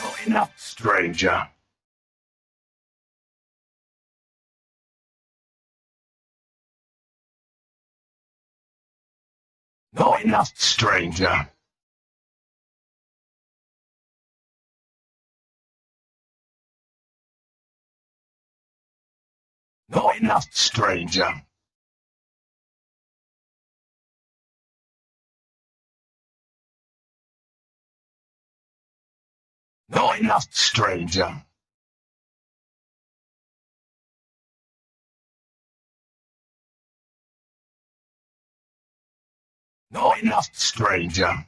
Not enough, stranger. Not enough, stranger. Not enough, stranger. Not enough, stranger. Not enough, stranger.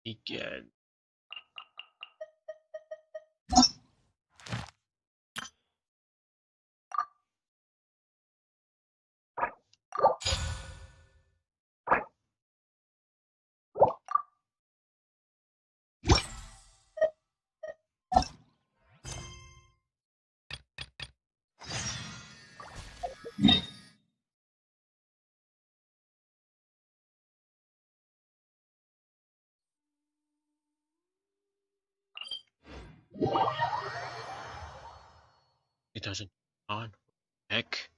Begin. It doesn't on. Heck.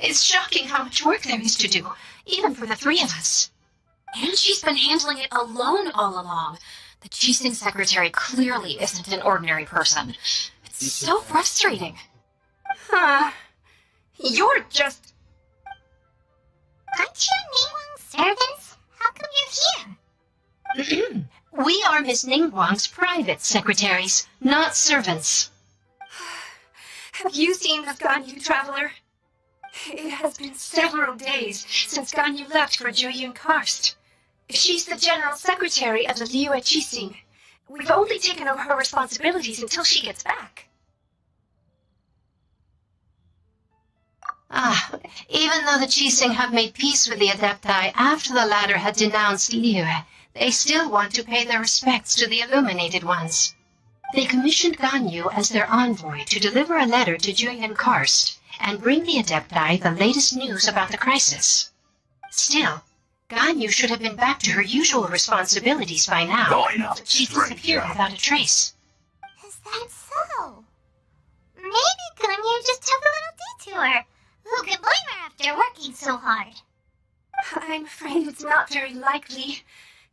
It's shocking how much work there is to do, even for the three of us. And she's been handling it alone all along. The Qixing secretary clearly isn't an ordinary person. It's so frustrating. You're just... Aren't you Ningguang's servants? How come you're here? We are Miss Ningguang's private secretaries, not servants. Have you seen this Ganyu traveler? It has been several days since Ganyu left for Jueyun Karst. She's the general secretary of the Liu Qixing. We've only taken over her responsibilities until she gets back. Even though the Qixing have made peace with the Adepti after the latter had denounced Liu, they still want to pay their respects to the Illuminated Ones. They commissioned Ganyu as their envoy to deliver a letter to Jueyun Karst and bring the Adepti the latest news about the crisis. Still, Ganyu should have been back to her usual responsibilities by now, Not enough, but she disappeared stranger. without a trace. Is that so? Maybe Ganyu just took a little detour. Who could blame her after working so hard? I'm afraid it's not very likely.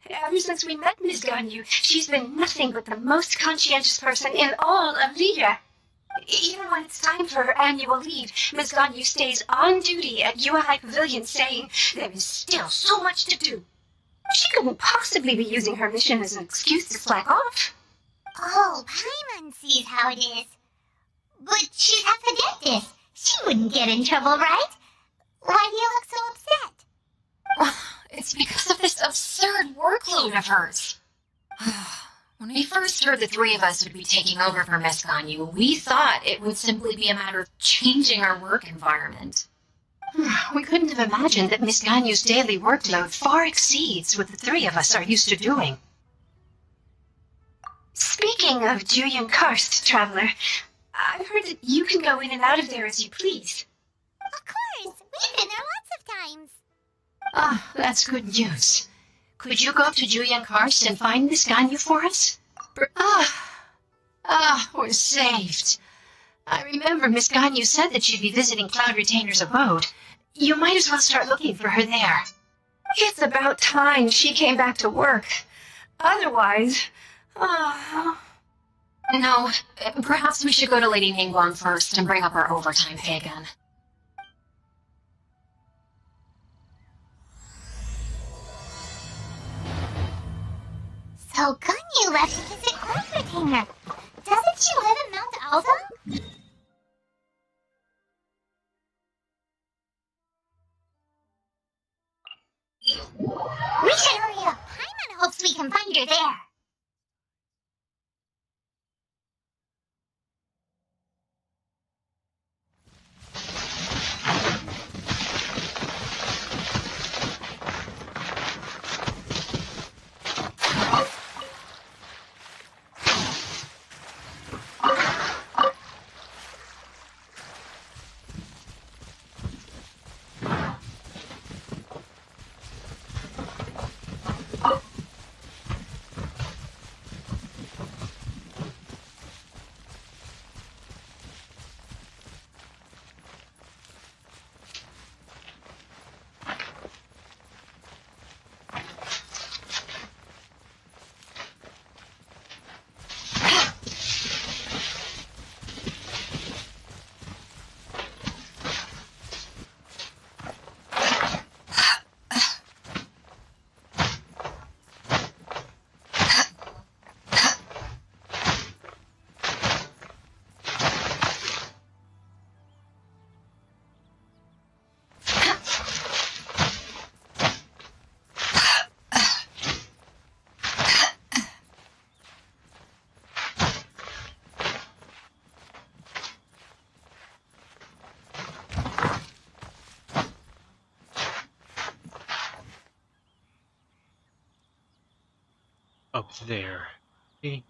Ever since we met Miss Ganyu, she's been nothing but the most conscientious person in all of Liyue. Even when it's time for her annual leave, Miss Ganyu stays on duty at Yuehai Pavilion saying there is still so much to do. She couldn't possibly be using her mission as an excuse to slack off. Oh, Paimon sees how it is. But she's a cadetess. She wouldn't get in trouble, right? Why do you look so upset? It's because of this absurd workload of hers. When we first heard the three of us would be taking over for Miss Ganyu, we thought it would simply be a matter of changing our work environment. We couldn't have imagined that Miss Ganyu's daily workload far exceeds what the three of us are used to doing. Speaking of Jueyun Karst, Traveler, I've heard that you can go in and out of there as you please. Of course, we've been there lots of times. That's good news. Could you go up to Jueyun Karst and find Miss Ganyu for us? We're saved. I remember Miss Ganyu said that she'd be visiting Cloud Retainer's abode. You might as well start looking for her there. It's about time she came back to work. Otherwise... No, perhaps we should go to Lady Ningguang first and bring up our overtime pay again. So Ganyu left to visit Cloud Retainer. Doesn't she live in Mount Alta? We should hurry up. Paimon hopes we can find her there. Up there. See?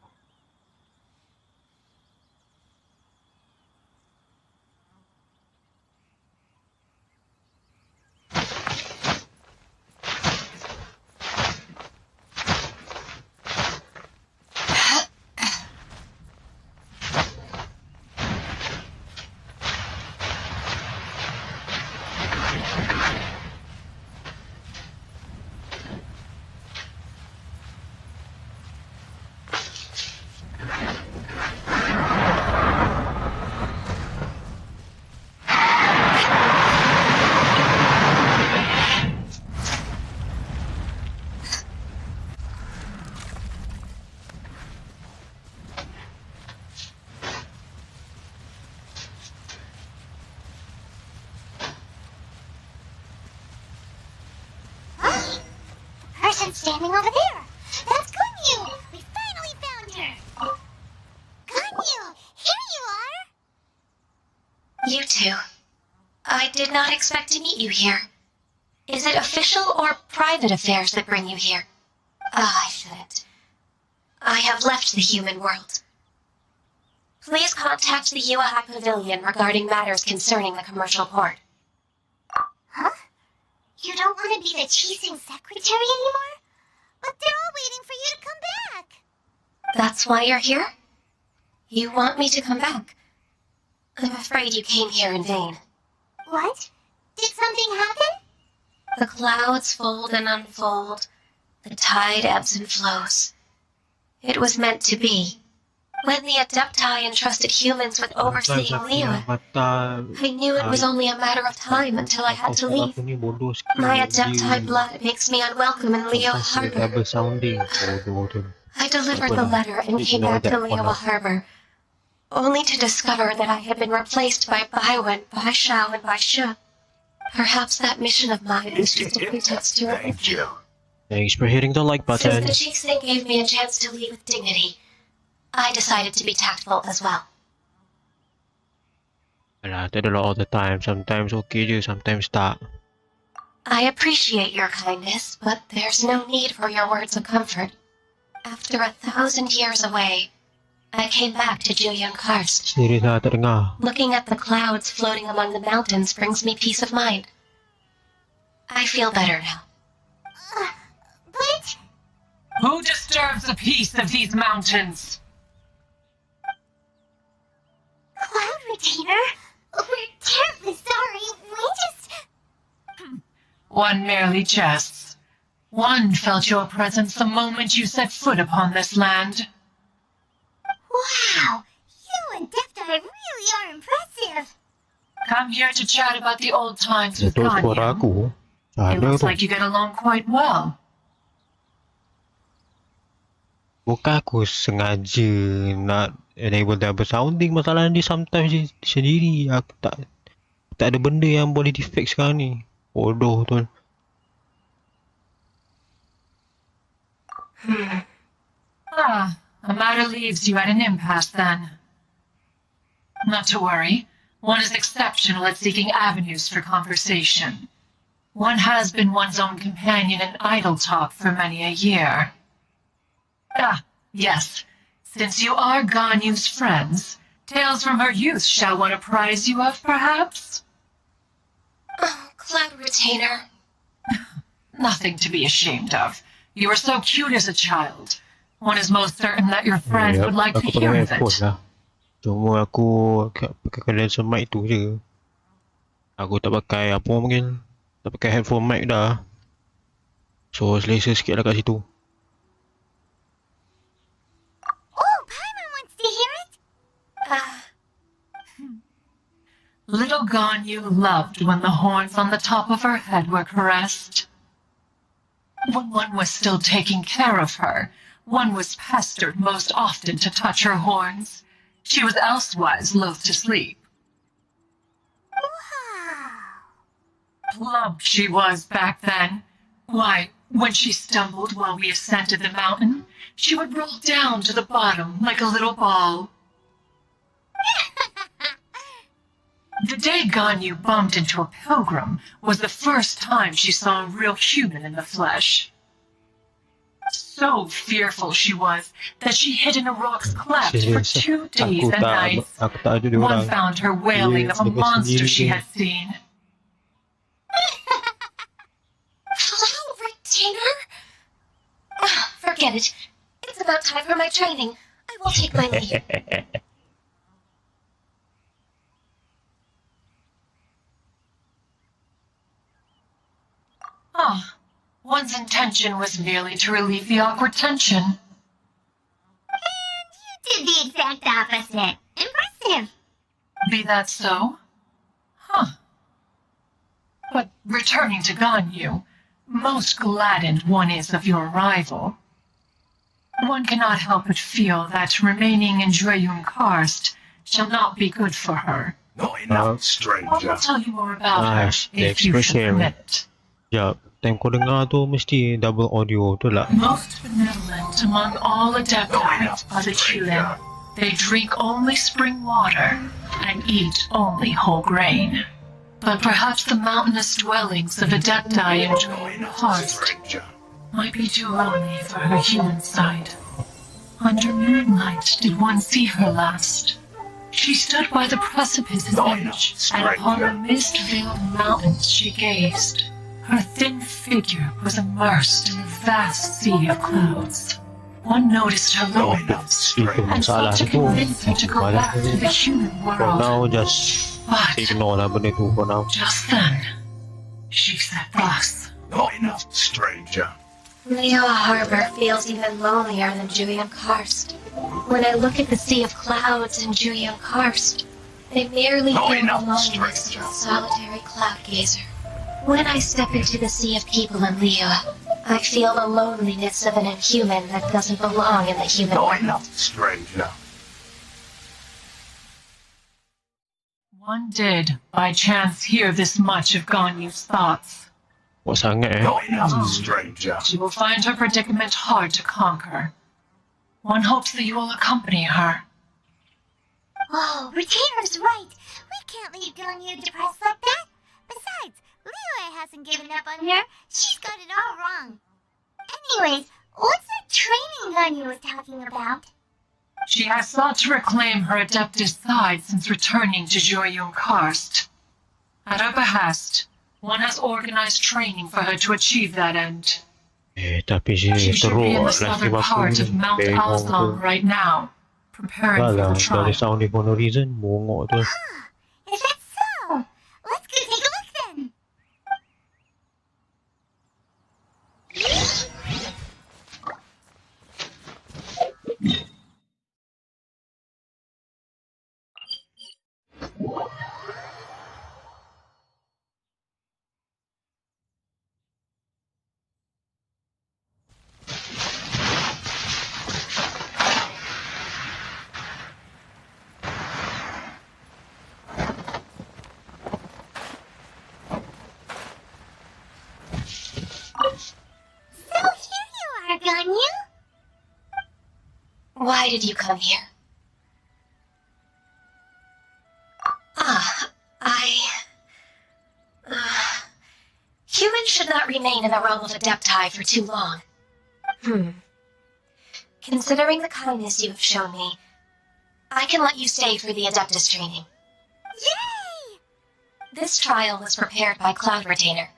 one standing over there. That's Ganyu. We finally found her. Ganyu, here you are. You two. I did not expect to meet you here. Is it official or private affairs that bring you here? I shouldn't. I have left the human world. Please contact the Yuahai Pavilion regarding matters concerning the commercial port. Huh? You don't want to be the Chising secretary anymore? But they're all waiting for you to come back. That's why you're here? You want me to come back? I'm afraid you came here in vain. What? Did something happen? The clouds fold and unfold. The tide ebbs and flows. It was meant to be. When the Adepti entrusted humans with overseeing Liyue, I knew it was only a matter of time until I had to leave. My Adepti blood makes me unwelcome in Liyue Harbor. I delivered the letter and came back to Liyue Harbor, only to discover that I had been replaced by Baiwen, Bai Shao, and Bai Shu. Perhaps that mission of mine is just a pretext to Thank everything. you. Thanks for hitting the like Since button. the Chising gave me a chance to leave with dignity, I decided to be tactful as well. Alah, tak adalah all the time. Sometimes okay je, sometimes tak. I appreciate your kindness, but there's no need for your words of comfort. After 1,000 years away, I came back to Julian Karst. Serius lah, tak dengar. Looking at the clouds floating among the mountains brings me peace of mind. I feel better now. But... Who disturbs the peace of these mountains? Cloud Retainer? We're terribly sorry. We just... One merely jests. One felt your presence the moment you set foot upon this land. Wow! You and Adepti really are impressive. Come here to chat about the old times with Itu suara Ganyu. aku. It Ada looks tu. like you get along quite well. Bukan aku sengaja nak enable double sounding. Masalah dia sometimes dia sendiri. Aku tak ada benda yang boleh defect sekarang ni. Bodoh tu. Ah, a matter leaves you at an impasse then. Not to worry. One is exceptional at seeking avenues for conversation. One has been one's own companion in idle talk for many a year. Ah, yes. Since you are Ganyu's friends, tales from her youth shall one apprise you of, perhaps? Oh, Cloud Retainer. Nothing to be ashamed of. You were so cute as a child. One is most certain that your friends would like to Aku hear pakai of headphone it. lah. Cuma aku pakai condenser mic tu je. Aku tak pakai apa orang panggil. Tak pakai headphone mic dah. So selesa sikit lah kat situ. Oh, Paimon wants to hear it. Little Ganyu loved when the horns on the top of her head were caressed. When one was still taking care of her, one was pestered most often to touch her horns. She was elsewise loath to sleep. Wow. Plump she was back then. Why, when she stumbled while we ascended the mountain, she would roll down to the bottom like a little ball. The day Ganyu bumped into a pilgrim was the first time she saw a real human in the flesh. So fearful she was that she hid in a rock's cleft for 2 days and nights. Aku tak ada dia One orang. found her wailing of a Dia monster sendiri she je. had seen. Cloud Retainer? Forget it. It's about time for my training. I will take my leave. Ah, one's intention was merely to relieve the awkward tension. And you did the exact opposite. Impressive. Be that so? Huh. But returning to Ganyu, most gladdened one is of your arrival. One cannot help but feel that remaining in Jueyun Karst shall not be good for her. Not enough, I will stranger. tell you more about Nice, her if you should expression. permit. Sekejap. time kau dengar tu mesti double audio tu lah. Most benevolent among all adepti are the Chilin. They drink only spring water and eat only whole grain. But perhaps the mountainous dwellings of adepti in Julian Karst Stranger. might be too lonely for her human side. Under moonlight did one see her last. She stood by the precipice's edge, and upon the mist-veiled mountains she gazed. Her thin figure was immersed in a vast sea of clouds. One noticed her loneliness Itu and masalah sought to tu. convince her to go Malah back to the human for world. now just But ignore lah benda tu for now. just then, she said thus. Not enough, stranger. Leo Harbor feels even lonelier than Julian Karst. When I look at the sea of clouds in Julian Karst, they merely Not feel the enough, loneliness of stranger. a solitary cloud gazer. When I step into the sea of people in Leo, I feel the loneliness of an inhuman that doesn't belong in the human Not world. enough, stranger. One did, by chance, hear this much of Ganyu's thoughts. Kuat sangat Not enough, stranger. She will find her predicament hard to conquer. One hopes that you will accompany her. Oh, Retainer's right. We can't leave Ganyu depressed like that. Besides, Liyue hasn't given up on her. She's got it all wrong. Anyways, what's that training Ganyu was talking about? She has sought to reclaim her Adeptus side since returning to Joyun Karst. At her behest, one has organized training for her to achieve that end. Tapi sini She should be in the teruk lah southern sebab part of Mount bengong tu. Alzong right now, preparing Dah for lah, the dah ada trial. sound for no reason, bongok tu. Is that so? Let's go take a look then. So here you are, Ganyu. Why did you come here? Humans should not remain in the realm of Adepti for too long. Considering the kindness you have shown me, I can let you stay for the Adeptus training. Yay! This trial was prepared by Cloud Retainer.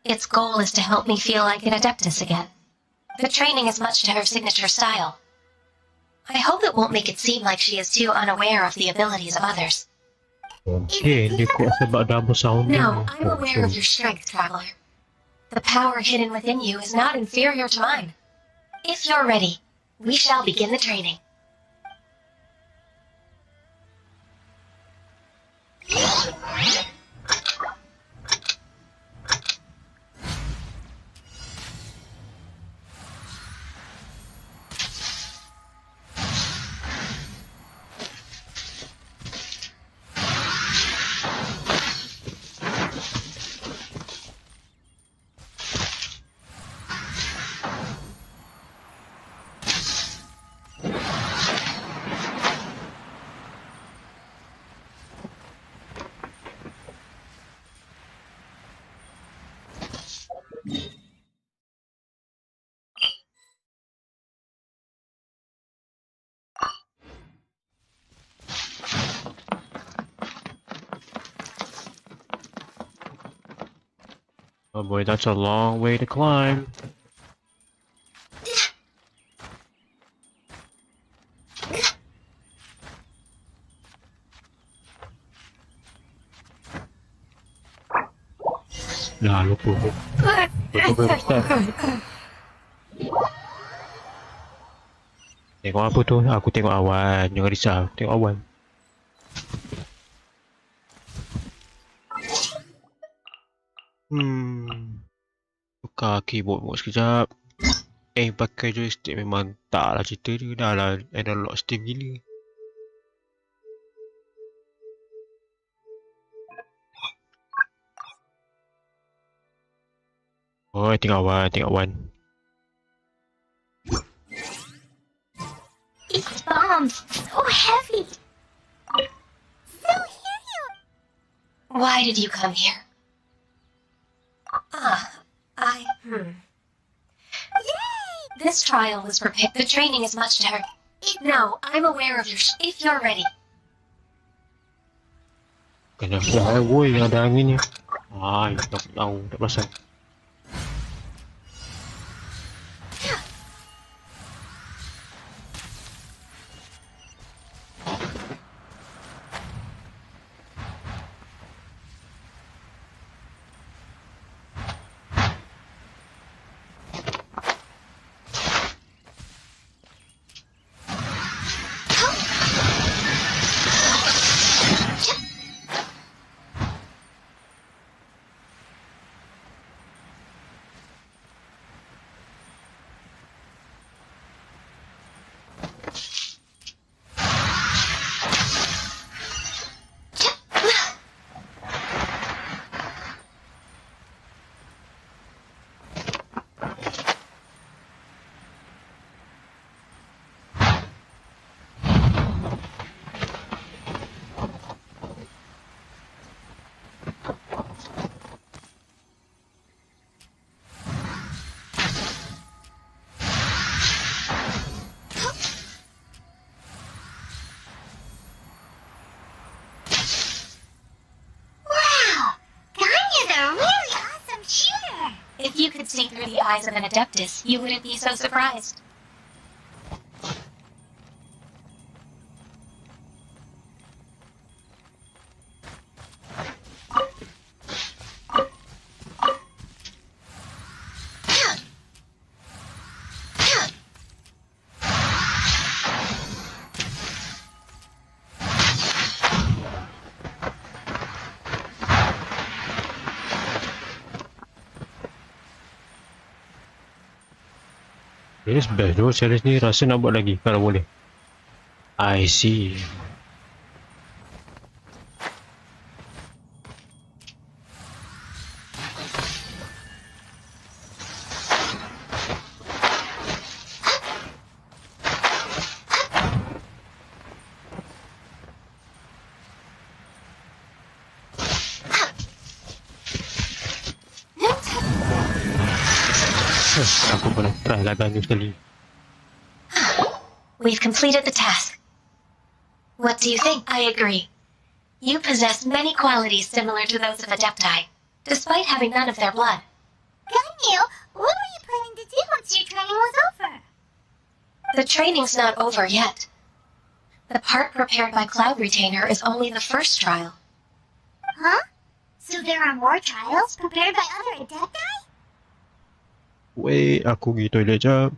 Its goal is to help me feel like an Adeptus again. The training is much to her signature style. I hope it won't make it seem like she is too unaware of the abilities of others. Okay, dia kuat sebab double sounding. No, I'm aware of your strength, Traveler. The power hidden within you is not inferior to mine. If you're ready, we shall begin the training. Oh boy, that's a long way to climb. Dah lupa. Lupa start. Tengok apa tu? Aku tengok awan. Jangan risau. Tengok awan. Tukar keyboard mode sekejap. Pakai joystick memang tak lah cerita dia. Dah lah analog stiff gila. Oh, tengok Wan. These bombs, so heavy. So here you... Why did you come here? Yay! This trial was prepared. The training is much harder. No, I'm aware of your. If you're ready. Kena fly, woi, ada angin ni. Ay, tak tahu, tak pasal. Wow! Ganyu's a really awesome shooter! If you could see through the eyes of an Adeptus, you wouldn't be so surprised. Series best tu, series ni rasa nak buat lagi kalau boleh. I see. Aku pernah try lah Ganyu sekali. We've completed the task. What do you think? I agree. You possess many qualities similar to those of Adepti, despite having none of their blood. Ganyu, what were you planning to do once your training was over? The training's not over yet. The part prepared by Cloud Retainer is only the first trial. Huh? So there are more trials prepared by other Adepti? Weh, aku pergi toilet jap.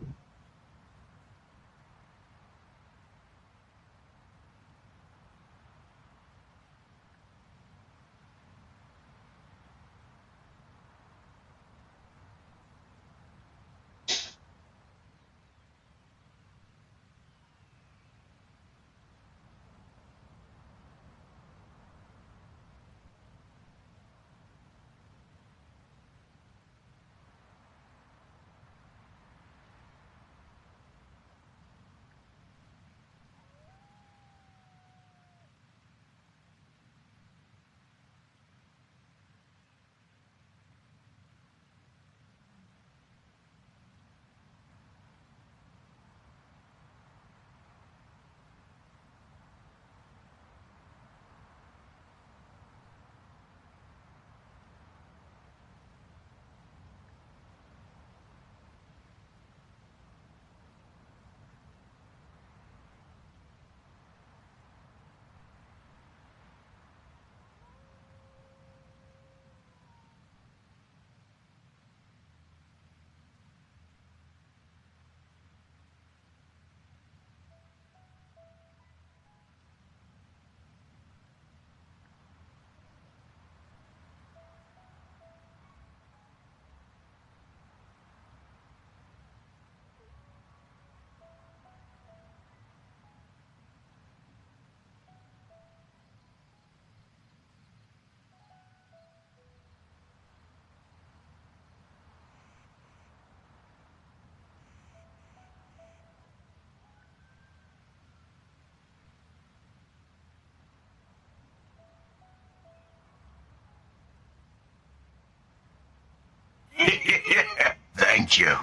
need you.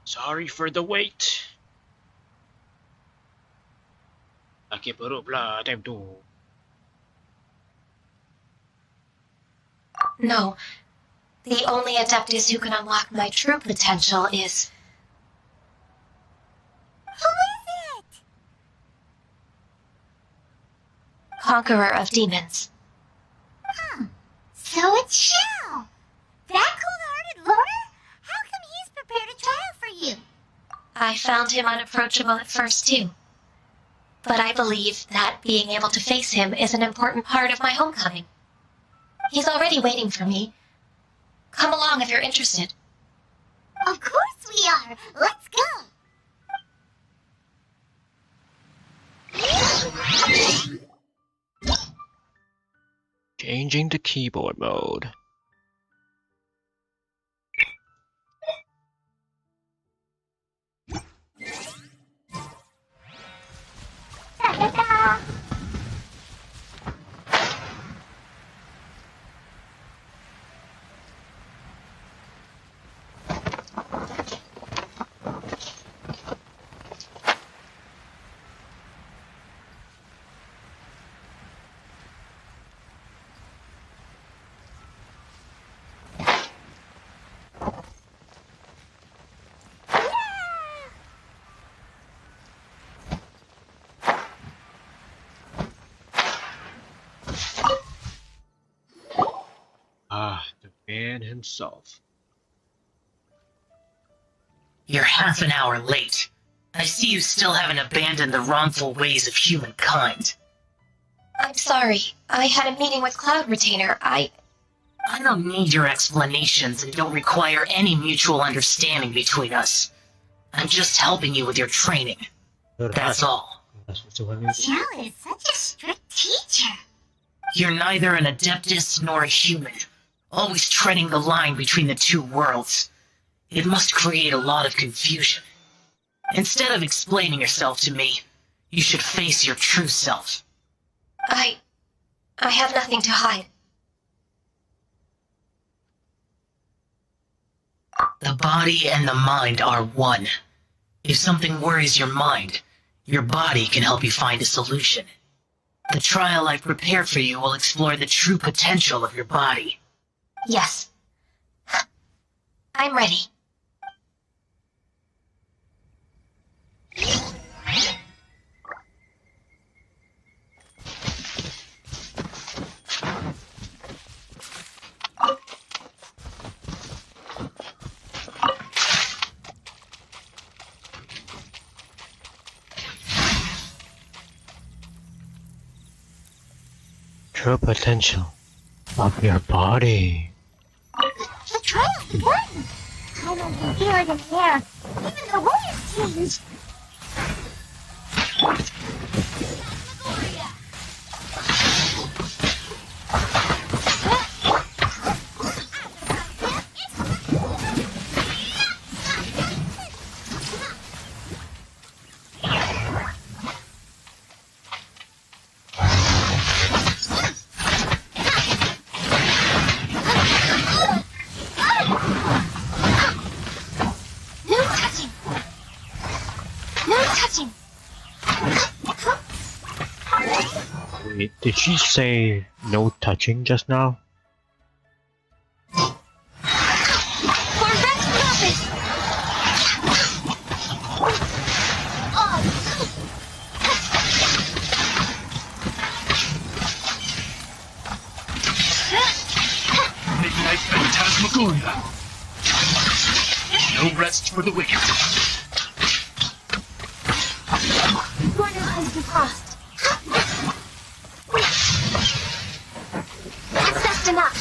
Sorry for the wait. Sakit perut pula time tu. No. The only Adeptus who can unlock my true potential is... Who is it? Conqueror of Demons. So it's Shao. That cold-hearted loner? How come he's prepared a trial for you? I found him unapproachable at first, too. But I believe that being able to face him is an important part of my homecoming. He's already waiting for me. Come along if you're interested. Of course we are. Let's go. Changing to keyboard mode. Ta-da-da. Ah, the man himself. You're half an hour late. I see you still haven't abandoned the wrongful ways of humankind. I'm sorry. I had a meeting with Cloud Retainer. I don't need your explanations and don't require any mutual understanding between us. I'm just helping you with your training. That's all. Shao is such a strict teacher. You're neither an Adeptus nor a human, always treading the line between the two worlds. It must create a lot of confusion. Instead of explaining yourself to me, you should face your true self. I have nothing to hide. The body and the mind are one. If something worries your mind, your body can help you find a solution. The trial I've prepared for you will explore the true potential of your body. Yes. I'm ready. True potential of your body. The trial's begun. I don't can feel it in the air. Even the weather's changed. No touching. No touching. Wait, did she say no touching just now? For Rex purpose. No rest for the wicked. Corner eyes defrost. That's just enough.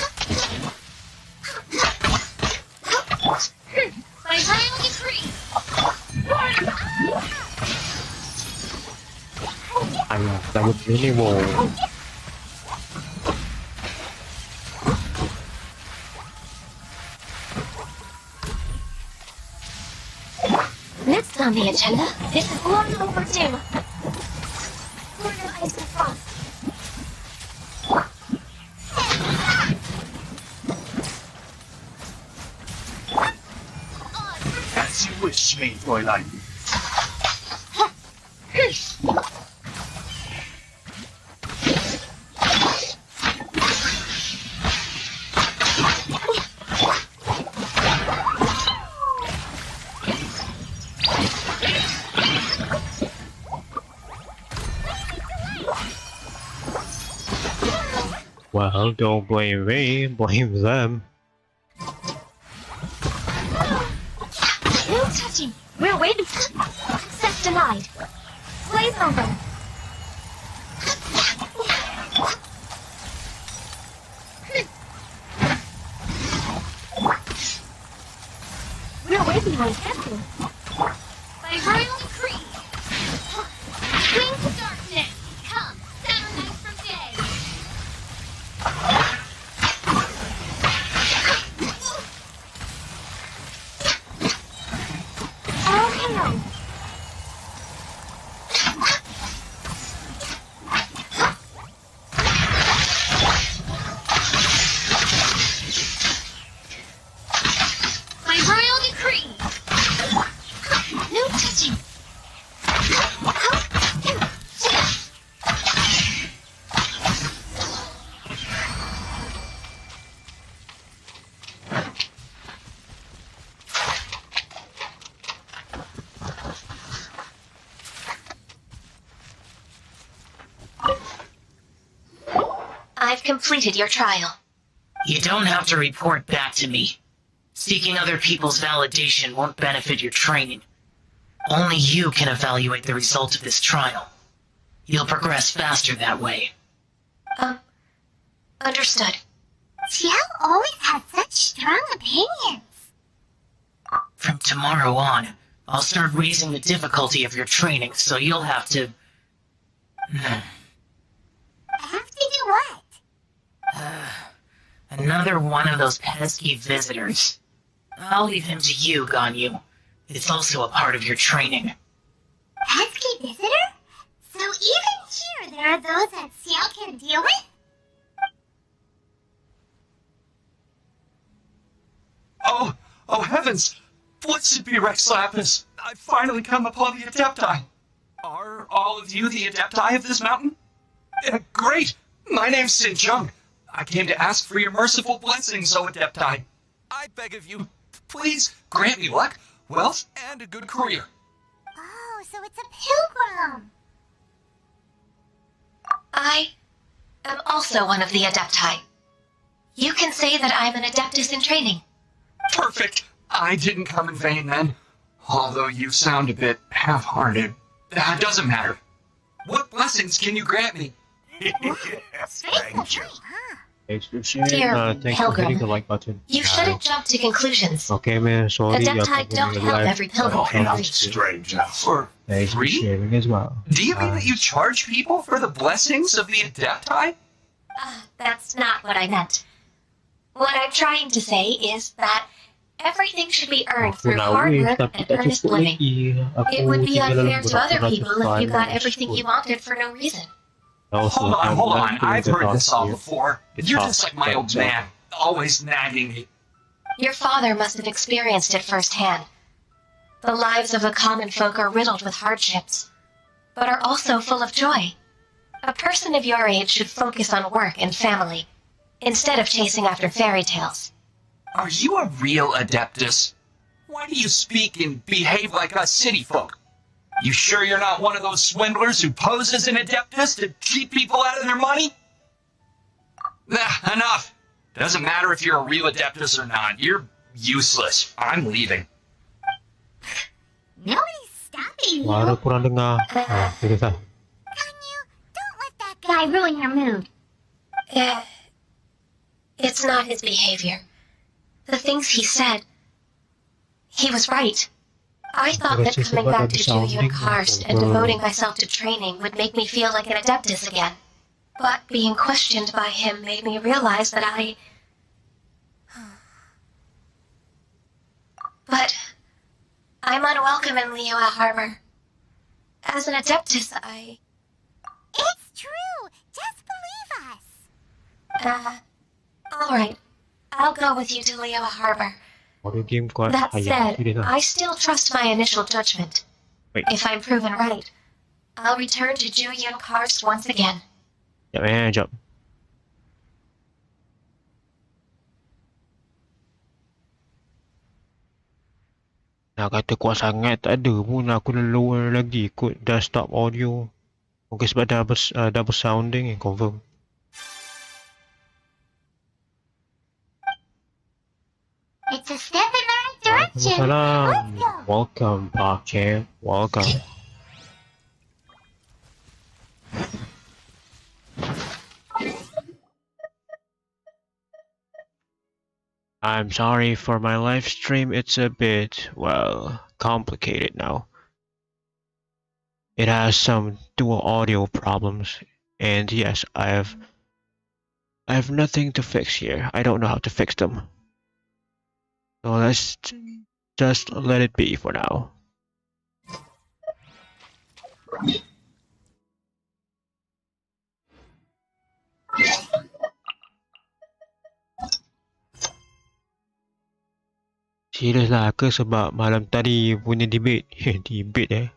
By royal decree. Ayah, dah begini mo. Next on the agenda, this is long overdue. Corner ice and frost. As you wish, me, Fräulein. Well, don't blame me, blame them. No touching. We're waiting. Access denied. Blaze over. We're waiting on testing. By royal decree. Wings of darkness. Come, sever night from day. All hail. By royal decree. No touching. I've completed your trial. You don't have to report back to me. Seeking other people's validation won't benefit your training. Only you can evaluate the result of this trial. You'll progress faster that way. Understood. Xiao always has such strong opinions. From tomorrow on, I'll start raising the difficulty of your training, so you'll have to... I have to do what? Another one of those pesky visitors. I'll leave him to you, Ganyu. It's also a part of your training. Pesky visitor? So even here there are those that Xiao can deal with? Oh heavens! Blessed be Rex Lapis! I've finally come upon the Adepti! Are all of you the Adepti of this mountain? Great! My name's Sin Chung. I came to ask for your merciful blessings, O Adepti. I beg of you, please grant me luck, wealth, and a good career. Oh, so it's a pilgrim. I am also one of the Adepti. You can say that I'm an Adeptus in training. Perfect! I didn't come in vain then. Although you sound a bit half-hearted. That doesn't matter. What blessings can you grant me? Thank you. Dear Thanks for pilgrim, hitting the like button. You shouldn't jump to conclusions. Okay, man, sorry. Adepti don't help every pilgrim for Enough, free. stranger. For Thanks for free? sharing as well. Do you mean that you charge people for the blessings of the Adepti? That's not what I meant. What I'm trying to say is that everything should be earned Aku through nak hard wish work tapi and tak earnest cukup living. lagi. Aku It would be tinggal dalam unfair to other beratus-ratus people if you got file. everything you wanted for no reason. Hold on. I've heard this all before. It's You're tough, just like my but, old man, always nagging me. Your father must have experienced it firsthand. The lives of the common folk are riddled with hardships, but are also full of joy. A person of your age should focus on work and family, instead of chasing after fairy tales. Are you a real Adeptus? Why do you speak and behave like us city folk? You sure you're not one of those swindlers who pose as an Adeptus to cheat people out of their money? Enough. Doesn't matter if you're a real Adeptus or not. You're useless. I'm leaving. Nobody's stopping you. Suara kurang dengar. Serius lah. Ganyu, don't let that guy ruin your mood. It's not his behavior. The things he said. He was right. I thought that coming back to Juyu and Karst and devoting myself to training would make me feel like an Adeptus again. But being questioned by him made me realize that But I'm unwelcome in Liyue Harbor. As an Adeptus, It's true. Just believe us. Alright. I'll go with you to Liyue Harbor. Audio game kuat. That Ayah, said, serius lah. I still trust my initial judgment. Wait. If I'm proven right, I'll return to Juyu and Karst once again. Sekejap. Nak kata kuat sangat tak ada pun, aku dah lower lagi ikut desktop audio. Mungkin sebab double sounding confirm. It's a step in the right direction. Waalaikumsalam. Let's go. Welcome, Park Champ. Welcome. I'm sorry for my live stream. It's a bit, well, complicated now. It has some dual audio problems, and yes, I have nothing to fix here. I don't know how to fix them. So let's just let it be for now. Serius lah ke sebab malam tadi punya debate? Debate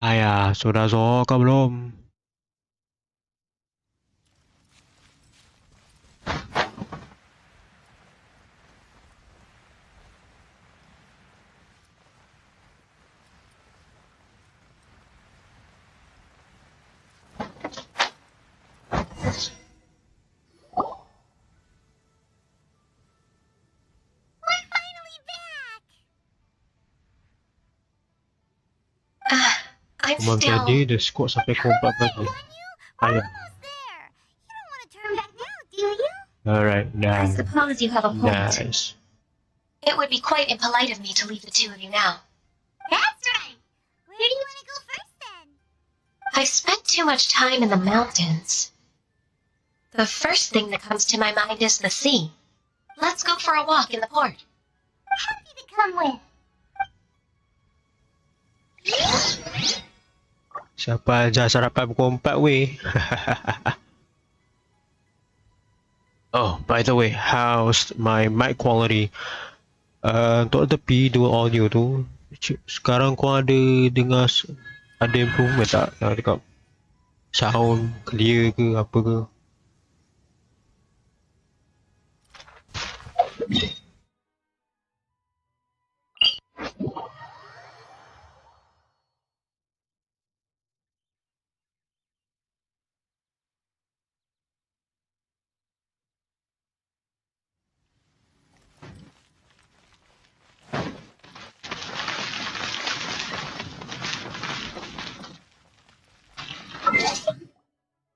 Ayah, sudah zohor kau belum? We're finally back. I'm Malam still... tadi the squad sampai pukul 4 pagi. Ganyu, we're Ayah. almost there. You don't want to turn back now, do you? Alright, I nice. suppose you have a point. Nice. It would be quite impolite of me to leave the two of you now. That's right. Where do you want to go first then? I've spent too much time in the mountains. The first thing that comes to my mind is the sea. Let's go for a walk in the port. Happy to come with. Siapa aja sarapan pukul 4 weh? Oh, by the way, how's my mic quality? Untuk tepi dual audio tu, sekarang kau ada dengar ada improvement tak? Dekat sound clear ke apa ke?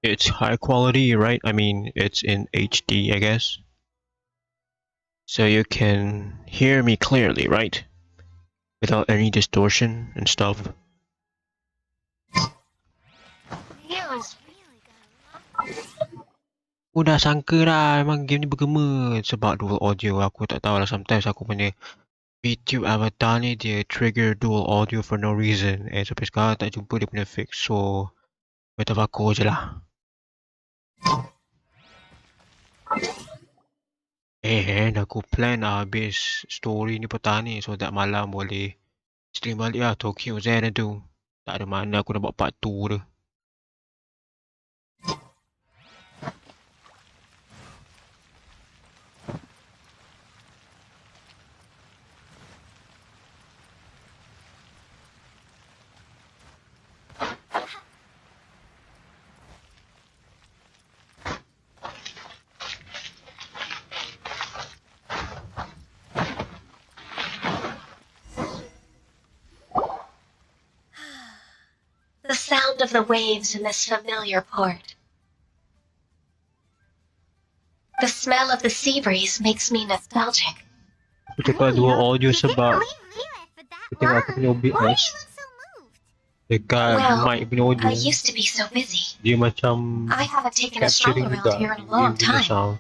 It's high quality, right? I mean, it's in HD, I guess. So you can hear me clearly, right? Without any distortion and stuff. Feels really good. Aku dah sangka dah memang game ni bergema sebab dual audio. Aku tak tahu lah, sometimes aku punya YouTube avatar ni dia trigger dual audio for no reason. Sampai sekarang tak jumpa dia punya fix. So, better vakur je lah. Aku plan lah habis story ni petang ni so that malam boleh stream balik lah Tokyo Zen tu. Tak ada mana aku nak buat part 2 tu. sound of the waves in this familiar port. The smell of the sea breeze makes me nostalgic. Aku cakap dua audio You didn't sebab leave Liyue for that aku tengok aku long. punya Why do you OBS look so moved? dekat Well, mic punya audio. I used to be so busy. Dia macam I haven't taken a stroll capturing around juga here in a dia long punya time. sound.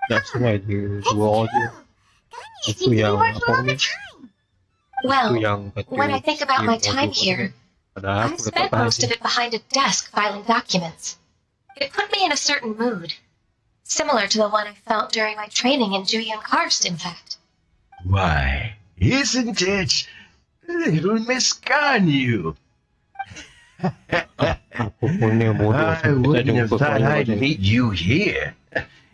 That's why dia It's dua audio. true. Ganyu Itu seems to be yang working apa all the ni? time. Itu Well, yang kata when I think about my skip time audio here, padahal I've aku dapat spent most bahasa. of it behind a desk filing documents. It put me in a certain mood, similar to the one I felt during my training in Julian Karst, in fact. Why, isn't it little Miss Ganyu? Aku punya bodoh I sampai tak wouldn't have jumpa thought kau I'd macam meet you here.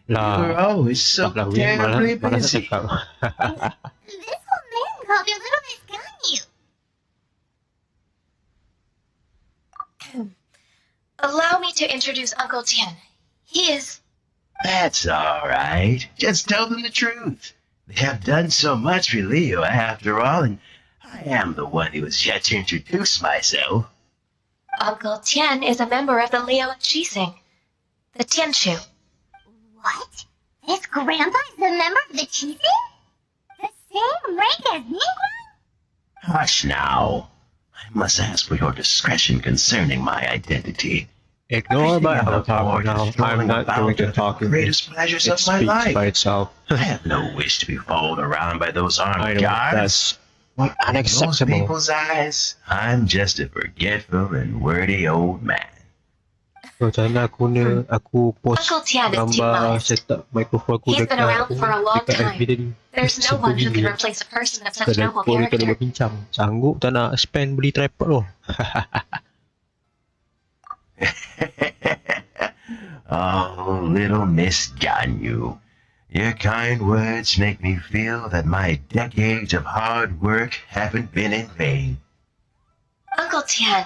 You're lah. always so Tak lah Win, terribly malas nak busy. cakap. This old man called you Little Miss Ganyu. Allow me to introduce Uncle Tian. He is... That's all right. Just tell them the truth. They have done so much for Leo after all, and I am the one who has yet to introduce myself. Uncle Tian is a member of the Liu and Qixing, the Tianshu. What? This grandpa is a member of the Qixing? The same rank as Ningguang? Hush now. I must ask for your discretion concerning my identity. Ignore my Everything on the avatar for board now. is flowing I'm not about going to with talk the in greatest this. pleasures It of my speaks life. by itself. I have no wish to be followed around by those I armed know guards. that's In most unacceptable. people's eyes, I'm just a forgetful and wordy old man. So, macam mana aku post Uncle Tian is too gambar modest. setup mikrofon aku He's been around for a long dekat time. FB tadi. There's no one who can replace a person of such Kadang noble aku dia character. berbincang. Sanggup tak nak spend beli tripod tu. Oh, little Miss Ganyu. Your kind words make me feel that my decades of hard work haven't been in vain. Uncle Tian,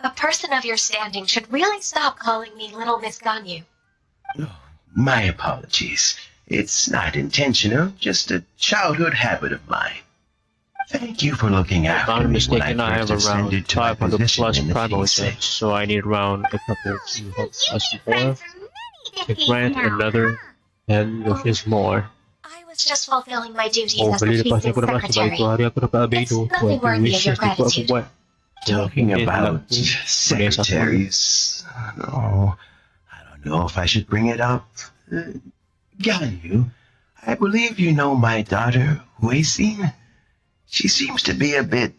a person of your standing should really stop calling me Little Miss Ganyu. My apologies. It's not intentional, just a childhood habit of mine. Thank you for looking If after I'm me when I mistaken, I first have around ascended to my 500 position plus in the primo Qixing. sets, so I need around a couple Oh, so to you've plus been more friends for many to decades grant now, another huh? 10 wishes more. I was just fulfilling my duties Oh, as the beli lepas ni Qixing aku dah masih balik secretary. tu hari aku dapat It's albedo. nothing Buat tu worthy of wishes your tu aku gratitude. buat. Talking Mungkin about aku boleh satu hari. secretaries, oh, I don't know if I should bring it up. Ganyu, I believe you know my daughter, Huixin. She seems to be a bit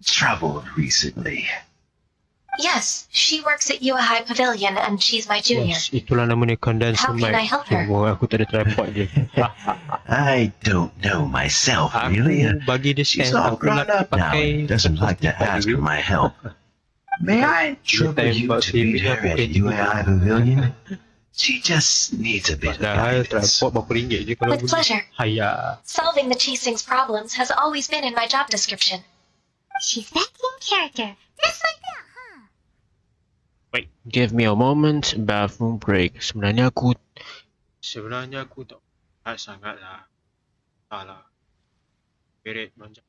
troubled recently. Yes, she works at Yuehai Pavilion and she's my junior. Yes, itulah namanya condenser How can I mic. help her? Cuma aku tak ada tripod je. I don't know myself, Aku really. bagi dia She's stand, all aku grown nak up now pakai and doesn't like to ask for my help. May I trouble you to meet her at UAI Pavilion? She just needs a bit of Padahal guidance. tripod berapa ringgit je kalau With pleasure. Haya. Solving the Qixing's problems has always been in my job description. She's back in character. Just like that, huh? Wait, give me a moment. Bathroom break. Sebenarnya aku tak sangat lah. Salah. Spirit macam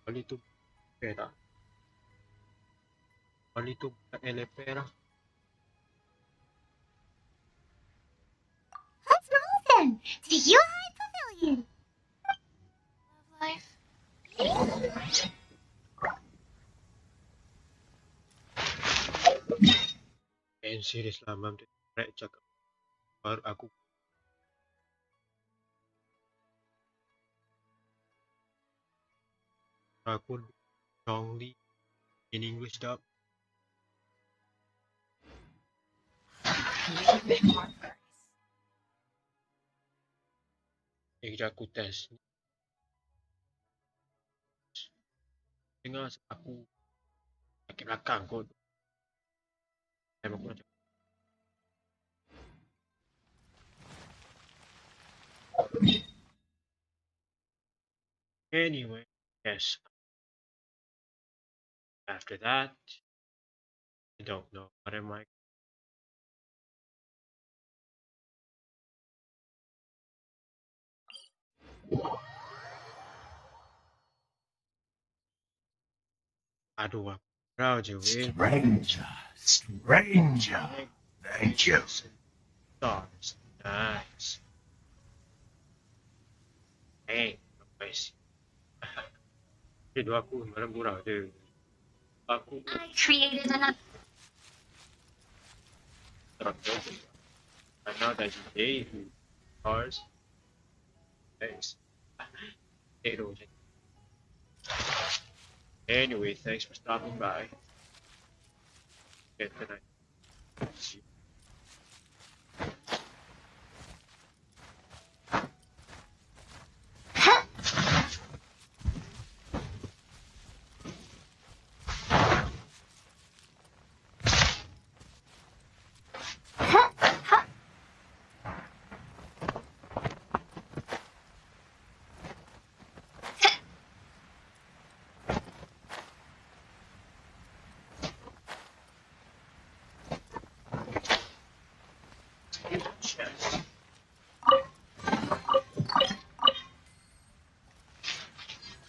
kali tu tak. Kali tu bukan LPR lah. Let's move then to Yuhai Pavilion. Life. And serius lah, Mam. Rek cakap. Baru aku. Aku strongly in English dub. Aku test. Dengar aku sakit belakang kot. Time aku nak cakap. Anyway, yes. After that, I don't know what am I. Aduh, aku rau je weh. Stranger. Thank you. Stars. Nice. Hey, guys. Hidup aku malam murah je. Aku I created an terang. I know that you gave me stars. Thanks. Anyway, thanks for stopping by. Good night. See you.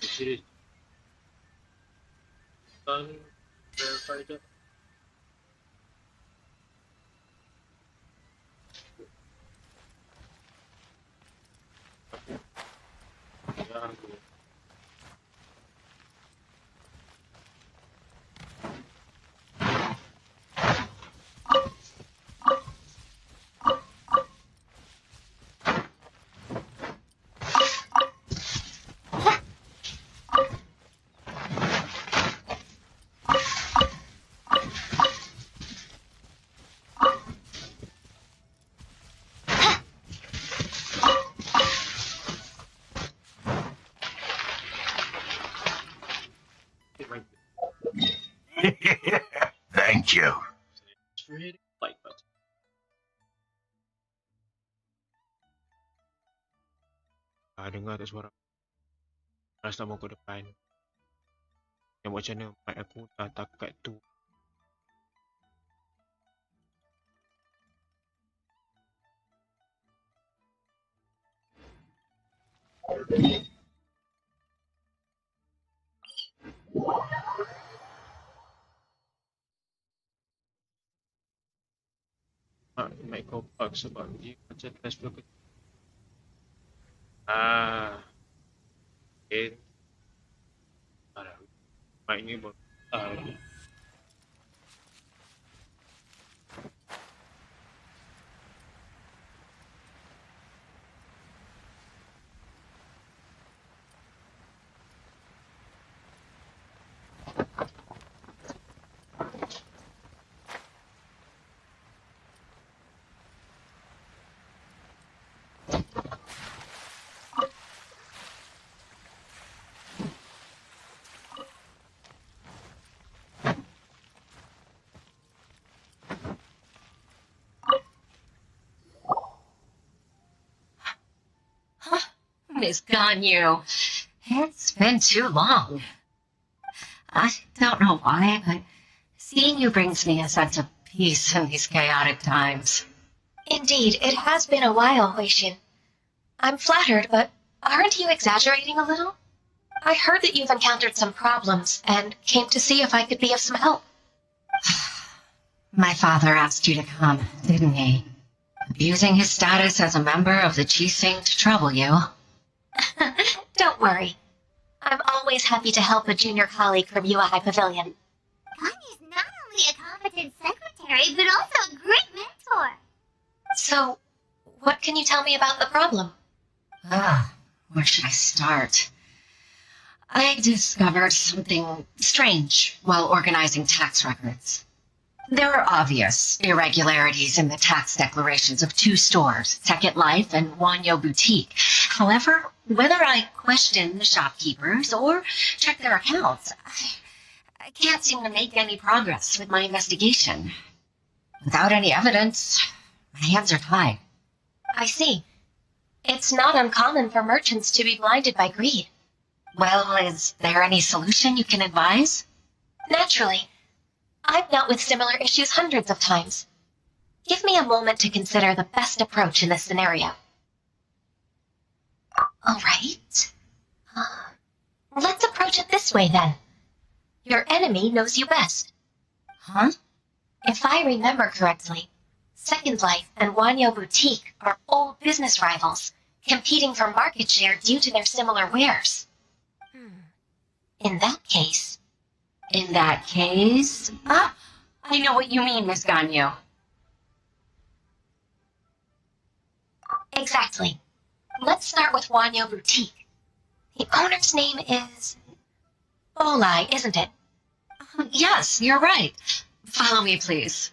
Serious. Verify that. Thank you. Thanks for hitting the like button. Dengar tak suara? Panas tak mau ke depan. Yang macam mana mic aku dah takat tu. Mic kau bug sebab dia macam test flow ke. Okay. Mic ni baru. Miss Ganyu. It's been too long. I don't know why, but seeing you brings me a sense of peace in these chaotic times. Indeed, it has been a while, Huixin. I'm flattered, but aren't you exaggerating a little? I heard that you've encountered some problems and came to see if I could be of some help. My father asked you to come, didn't he? Abusing his status as a member of the Chising to trouble you. Don't worry. I'm always happy to help a junior colleague from UI Pavilion. Ganyu's not only a competent secretary, but also a great mentor. So, what can you tell me about the problem? Where should I start? I discovered something strange while organizing tax records. There are obvious irregularities in the tax declarations of 2 stores, Second Life and Wanyo Boutique. However, whether I question the shopkeepers or check their accounts, I can't seem to make any progress with my investigation. Without any evidence, my hands are tied. I see. It's not uncommon for merchants to be blinded by greed. Well, is there any solution you can advise? Naturally. I've dealt with similar issues hundreds of times. Give me a moment to consider the best approach in this scenario. All right. Let's approach it this way, then. Your enemy knows you best. Huh? If I remember correctly, Second Life and Wanyo Boutique are old business rivals, competing for market share due to their similar wares. In that case... I know what you mean, Miss Ganyu. Exactly. Let's start with Wanyo Boutique. The owner's name is... Bolai, isn't it? Yes, you're right. Follow me, please.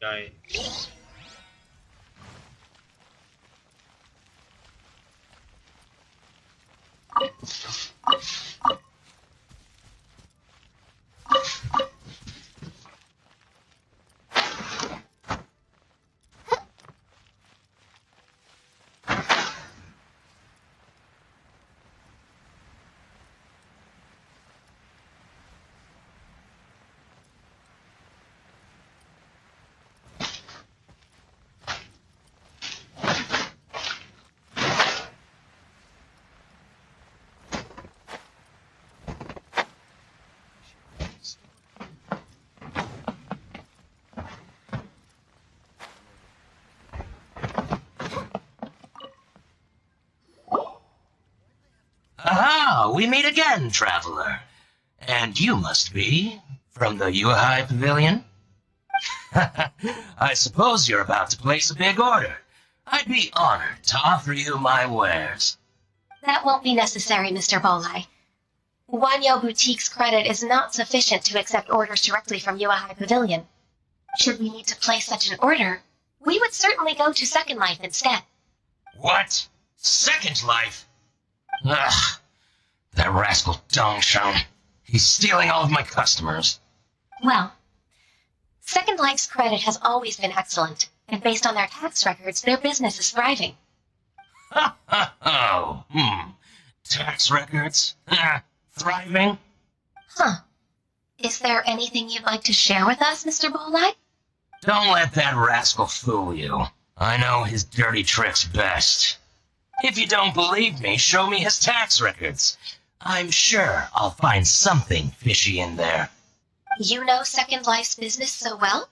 Guy. Aha, we meet again, traveler. And you must be from the Yuhai Pavilion? I suppose you're about to place a big order. I'd be honored to offer you my wares. That won't be necessary, Mr. Bolai. Wanyo Boutique's credit is not sufficient to accept orders directly from Yuahai Pavilion. Should we need to place such an order, we would certainly go to Second Life instead. What? Second Life? Ugh, that rascal Dongshun. He's stealing all of my customers. Well, Second Life's credit has always been excellent, and based on their tax records, their business is thriving. Tax records? Thriving? Huh. Is there anything you'd like to share with us, Mr. Bolai? Don't let that rascal fool you. I know his dirty tricks best. If you don't believe me, show me his tax records. I'm sure I'll find something fishy in there. You know Second Life's business so well?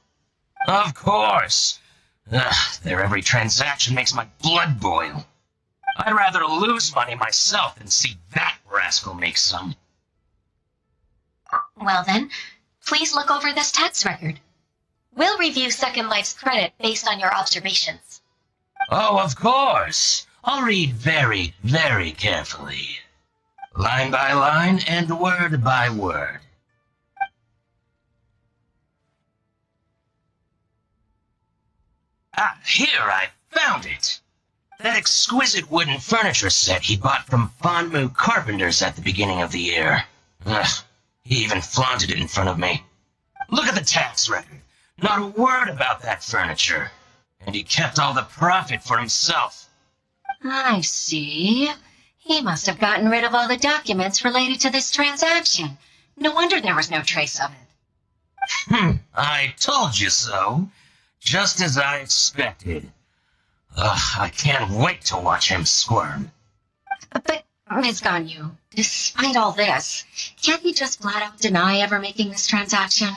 Of course. Their every transaction makes my blood boil. I'd rather lose money myself than see that rascal make some. Well then, please look over this tax record. We'll review Second Life's credit based on your observations. Oh, of course. I'll read very, very carefully. Line by line and word by word. Here, I found it. That exquisite wooden furniture set he bought from Fanmu Carpenters at the beginning of the year. He even flaunted it in front of me. Look at the tax record. Not a word about that furniture. And he kept all the profit for himself. I see. He must have gotten rid of all the documents related to this transaction. No wonder there was no trace of it. I told you so. Just as I expected. I can't wait to watch him squirm. But, Ms. Ganyu, despite all this, can't he just flat out deny ever making this transaction?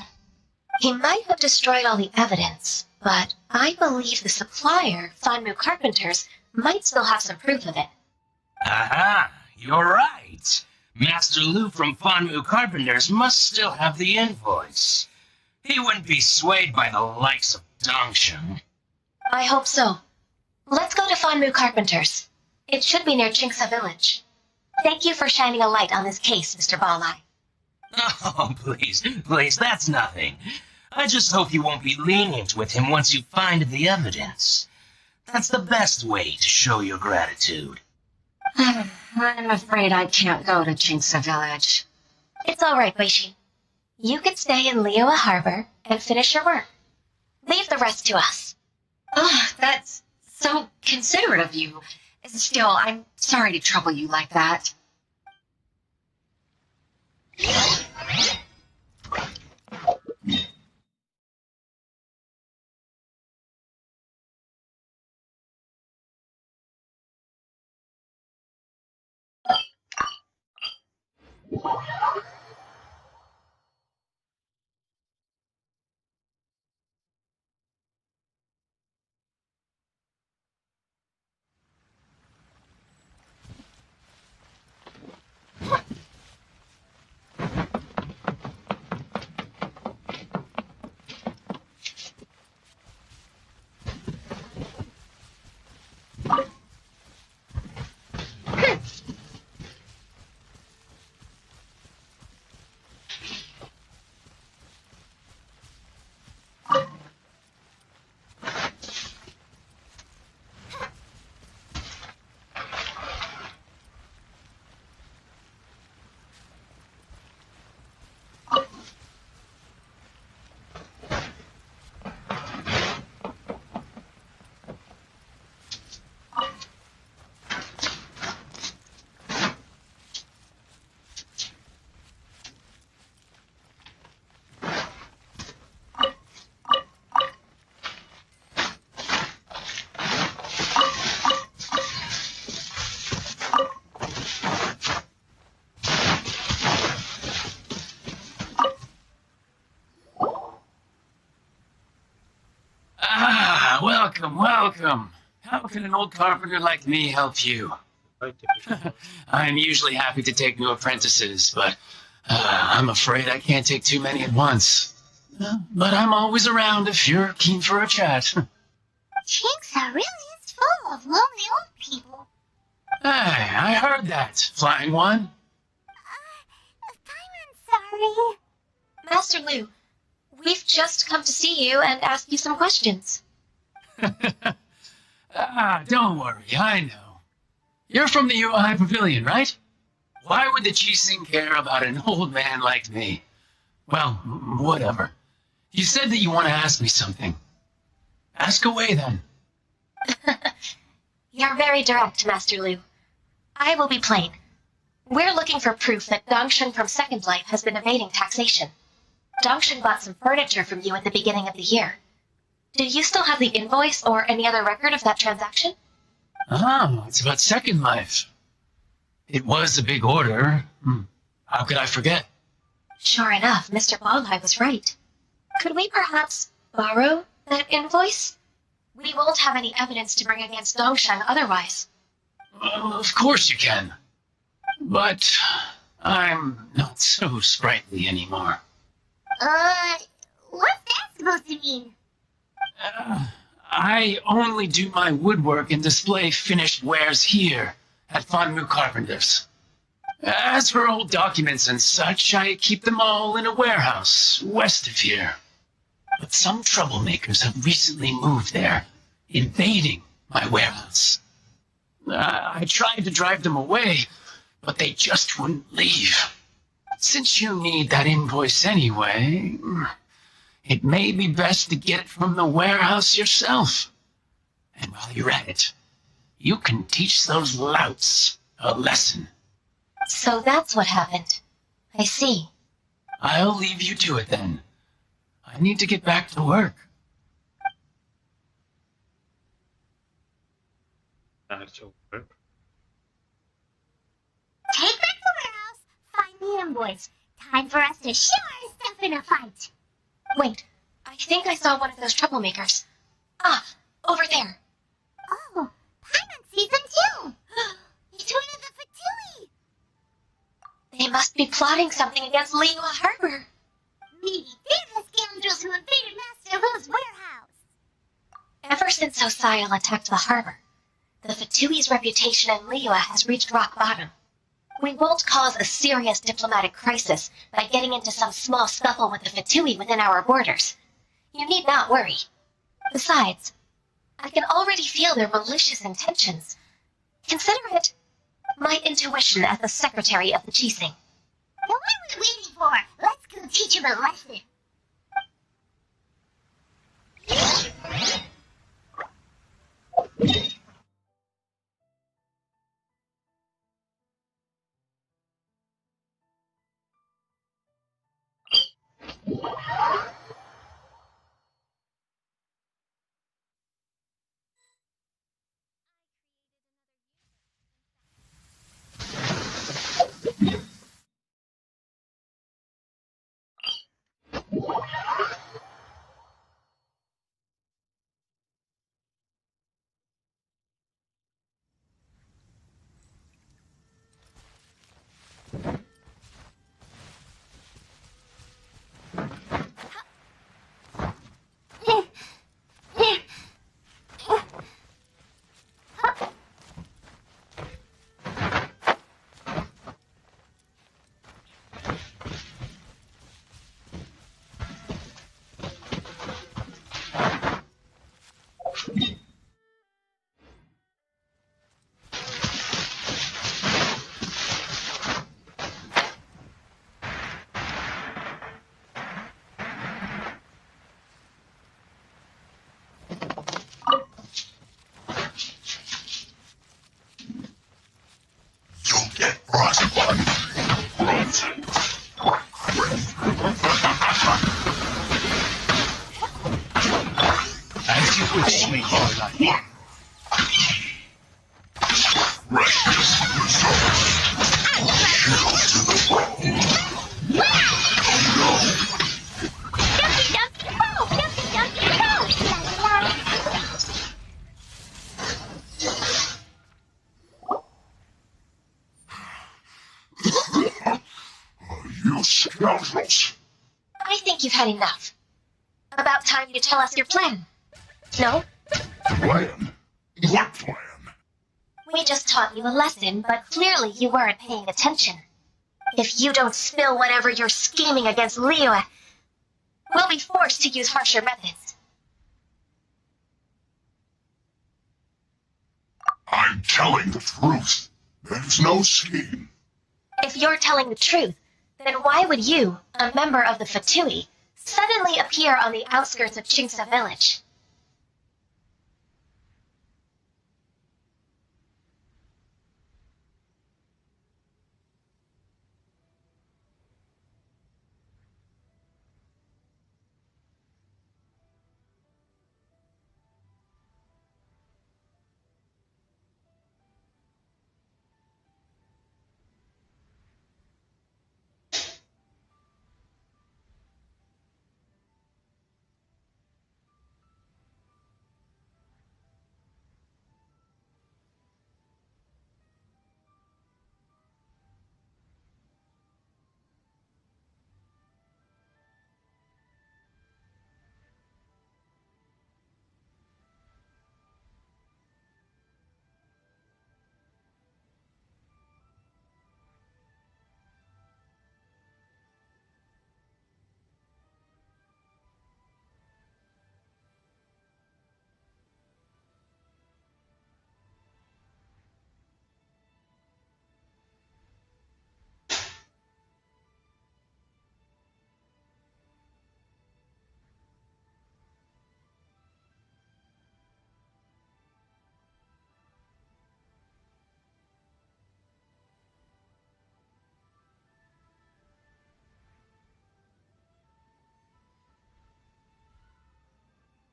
He might have destroyed all the evidence, but I believe the supplier, Fanmu Carpenters, might still have some proof of it. Aha! You're right. Master Lu from Fanmu Carpenters must still have the invoice. He wouldn't be swayed by the likes of Dongshan. I hope so. Let's go to Fanmu Carpenters. It should be near Chingsa village. Thank you for shining a light on this case, Mr. Balai. Oh, please, that's nothing. I just hope you won't be lenient with him once you find the evidence. That's the best way to show your gratitude. I'm afraid I can't go to Chingsa village. It's all right, Weishi. You can stay in Liyue Harbor and finish your work. Leave the rest to us. Oh, that's so considerate of you. Still, I'm sorry to trouble you like that. Welcome. How can an old carpenter like me help you? I'm usually happy to take new apprentices, but I'm afraid I can't take too many at once. But I'm always around if you're keen for a chat. Chingsa really is full of lonely old people. Hey, I heard that, Flying One. I'm sorry. Master Lu, we've just come to see you and ask you some questions. Don't worry, I know. You're from the UI Pavilion, right? Why would the Qixing care about an old man like me? Well, whatever. You said that you want to ask me something. Ask away, then. You're very direct, Master Lu. I will be plain. We're looking for proof that Dongshan from Second Life has been evading taxation. Dongshan bought some furniture from you at the beginning of the year. Do you still have the invoice or any other record of that transaction? Oh, it's about Second Life. It was a big order. How could I forget? Sure enough, Mr. Balai was right. Could we perhaps borrow that invoice? We won't have any evidence to bring against Dongshan otherwise. Of course you can. But I'm not so sprightly anymore. What's that supposed to mean? I only do my woodwork and display finished wares here at Fanmu Carpenters. As for old documents and such, I keep them all in a warehouse west of here. But some troublemakers have recently moved there, invading my warehouse. I tried to drive them away, but they just wouldn't leave. Since you need that invoice anyway, it may be best to get it from the warehouse yourself. And while you're at it, you can teach those louts a lesson. So that's what happened. I see. I'll leave you to it then. I need to get back to work. That's over. Take back the warehouse, find the invoice. Time for us to show our stuff in a fight. Wait, I think I saw one of those troublemakers. Ah, over there. Oh, Paimon sees them too! He's one of the Fatui! They must be plotting something against Liyue Harbor. Maybe they're the scoundrels who invaded Master Lu's warehouse! Ever since Osial attacked the harbor, the Fatui's reputation in Liyue has reached rock bottom. We won't cause a serious diplomatic crisis by getting into some small scuffle with the Fatui within our borders. You need not worry. Besides, I can already feel their malicious intentions. Consider it my intuition as the secretary of the Chising. Then what are we waiting for? Let's go teach him a lesson! As you wish, me, Caroline. You scoundrels! I think you've had enough. About time you tell us your plan. No? Plan? What plan? We just taught you a lesson, but clearly you weren't paying attention. If you don't spill whatever you're scheming against Liyue, we'll be forced to use harsher methods. I'm telling the truth. There's no scheme. If you're telling the truth, then why would you, a member of the Fatui, suddenly appear on the outskirts of Chingsa village?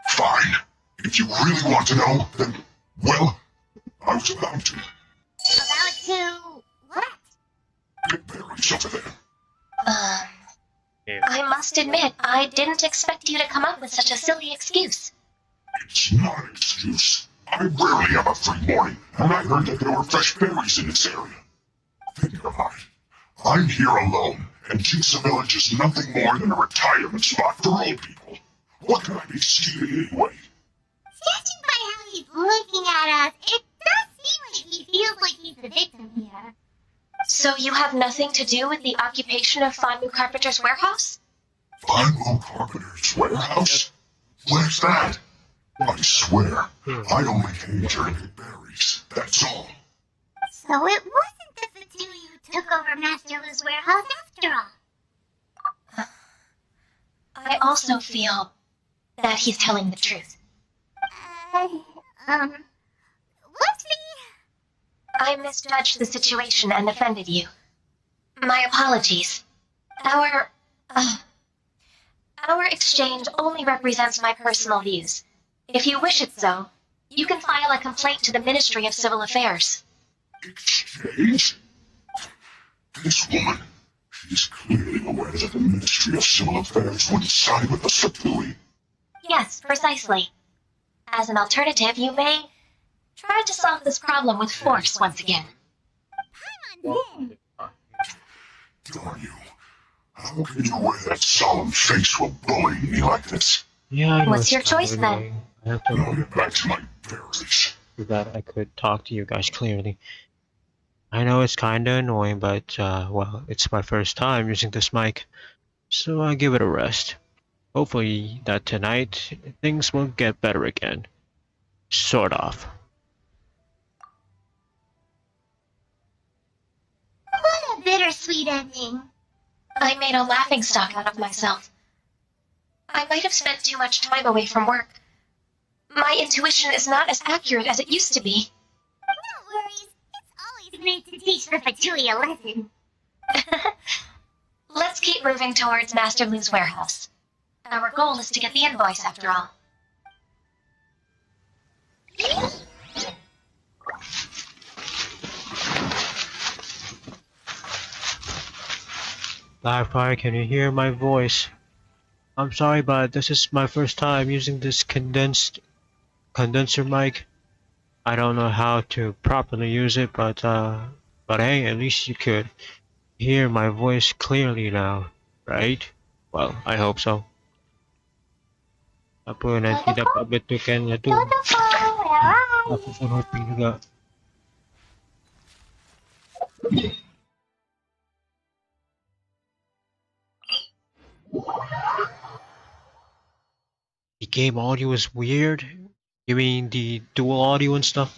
Fine. If you really want to know, then, well, I was about to. About to... what? Get berries over there. I must admit, I didn't expect you to come up with such a silly excuse. It's not an excuse. I rarely have a free morning, and I heard that there were fresh berries in this area. Think about it. I'm here alone, and Jinxa Village is nothing more than a retirement spot for old people. What can I be stealing anyway? Judging by how he's looking at us, it does seem like he feels like he's the victim here. So you have nothing to do with the occupation of Fanmu Carpenter's warehouse? Fanmu Carpenter's warehouse? Where's that? I swear, I only came here to get berries, that's all. So it wasn't the Fatui who took over Master Lu's warehouse after all. I also feel that he's telling the truth. Whoopsie. I misjudged the situation and offended you. My apologies. Our exchange only represents my personal views. If you wish it so, you can file a complaint to the Ministry of Civil Affairs. Exchange? This woman, she's clearly aware that the Ministry of Civil Affairs wouldn't side with the Fatui. Yes, precisely. As an alternative, you may try to solve this problem with force once again. Darn you. How can you wear that solemn face while bullying me like this? Yeah, I know. What's your choice then? I have to I'll get back to my berries. so that I could talk to you guys clearly. I know it's kinda annoying, but well, it's my first time using this mic, so I give it a rest. Hopefully that tonight things will get better again. Sort of. What a bittersweet ending. I made a laughingstock out of myself. I might have spent too much time away from work. My intuition is not as accurate as it used to be. No worries. It's always great to teach the Fatui a lesson. Let's keep moving towards Master Lu's warehouse. Our goal is to get the invoice after all. Livefire, can you hear my voice? I'm sorry, but this is my first time using this condenser mic. I don't know how to properly use it, but hey, at least you could hear my voice clearly now, right? Well, I hope so. Apa nanti dapat betulkannya tu? Aku pun hoping juga. The game audio is weird? You mean the dual audio and stuff?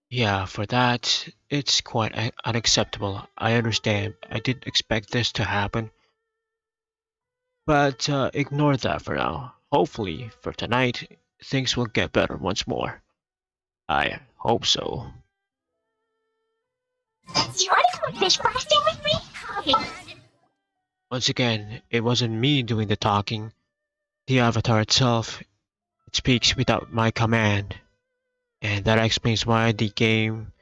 Yeah, for that, it's quite unacceptable. I understand. I didn't expect this to happen. But ignore that for now. Hopefully, for tonight, things will get better once more. I hope so. Do you want to go fish blasting with me? Okay. Once again, it wasn't me doing the talking. The avatar itself, it speaks without my command. And that explains why between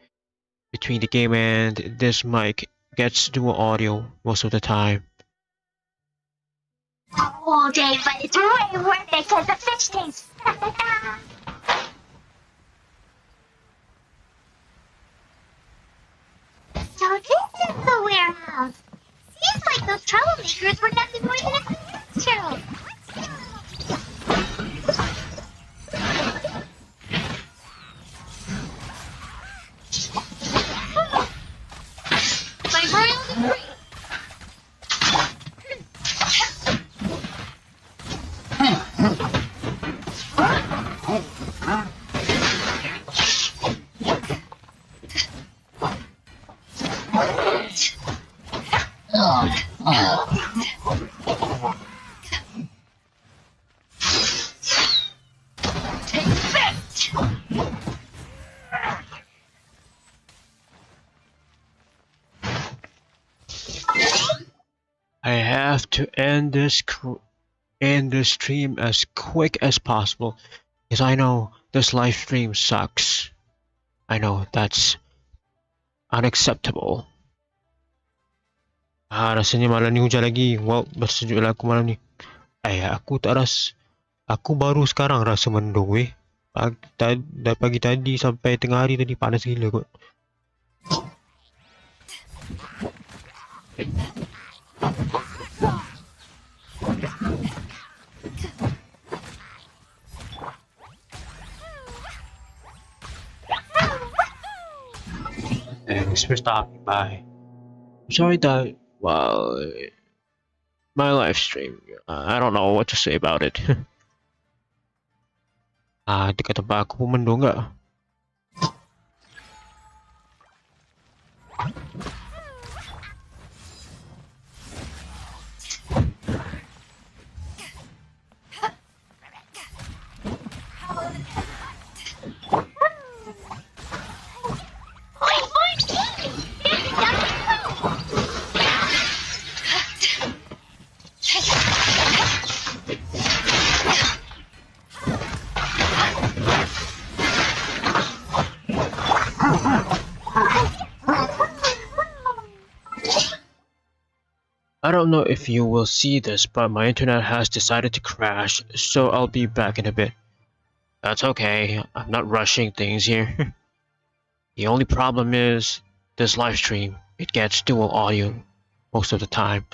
the game and this mic gets dual audio most of the time. All day, but it's way worth it because the fish tastes. So this is the warehouse. Seems like those troublemakers were nothing more than a clearance show. My royal decree. I have to end this stream as quick as possible, because I know this live stream sucks. I know that's unacceptable. Rasanya malam ni hujan lagi. Wow, bersejuk lah aku malam ni. Aku baru sekarang rasa mendung weh. Pagi tadi sampai tengah hari tadi panas gila kot. Thanks for stopping by. I'm sorry that, well, my live stream, I don't know what to say about it. Dekat tempat aku pun mendung gak? I don't know if you will see this, but my internet has decided to crash, so I'll be back in a bit. That's okay, I'm not rushing things here. The only problem is, this live stream, it gets dual audio most of the time.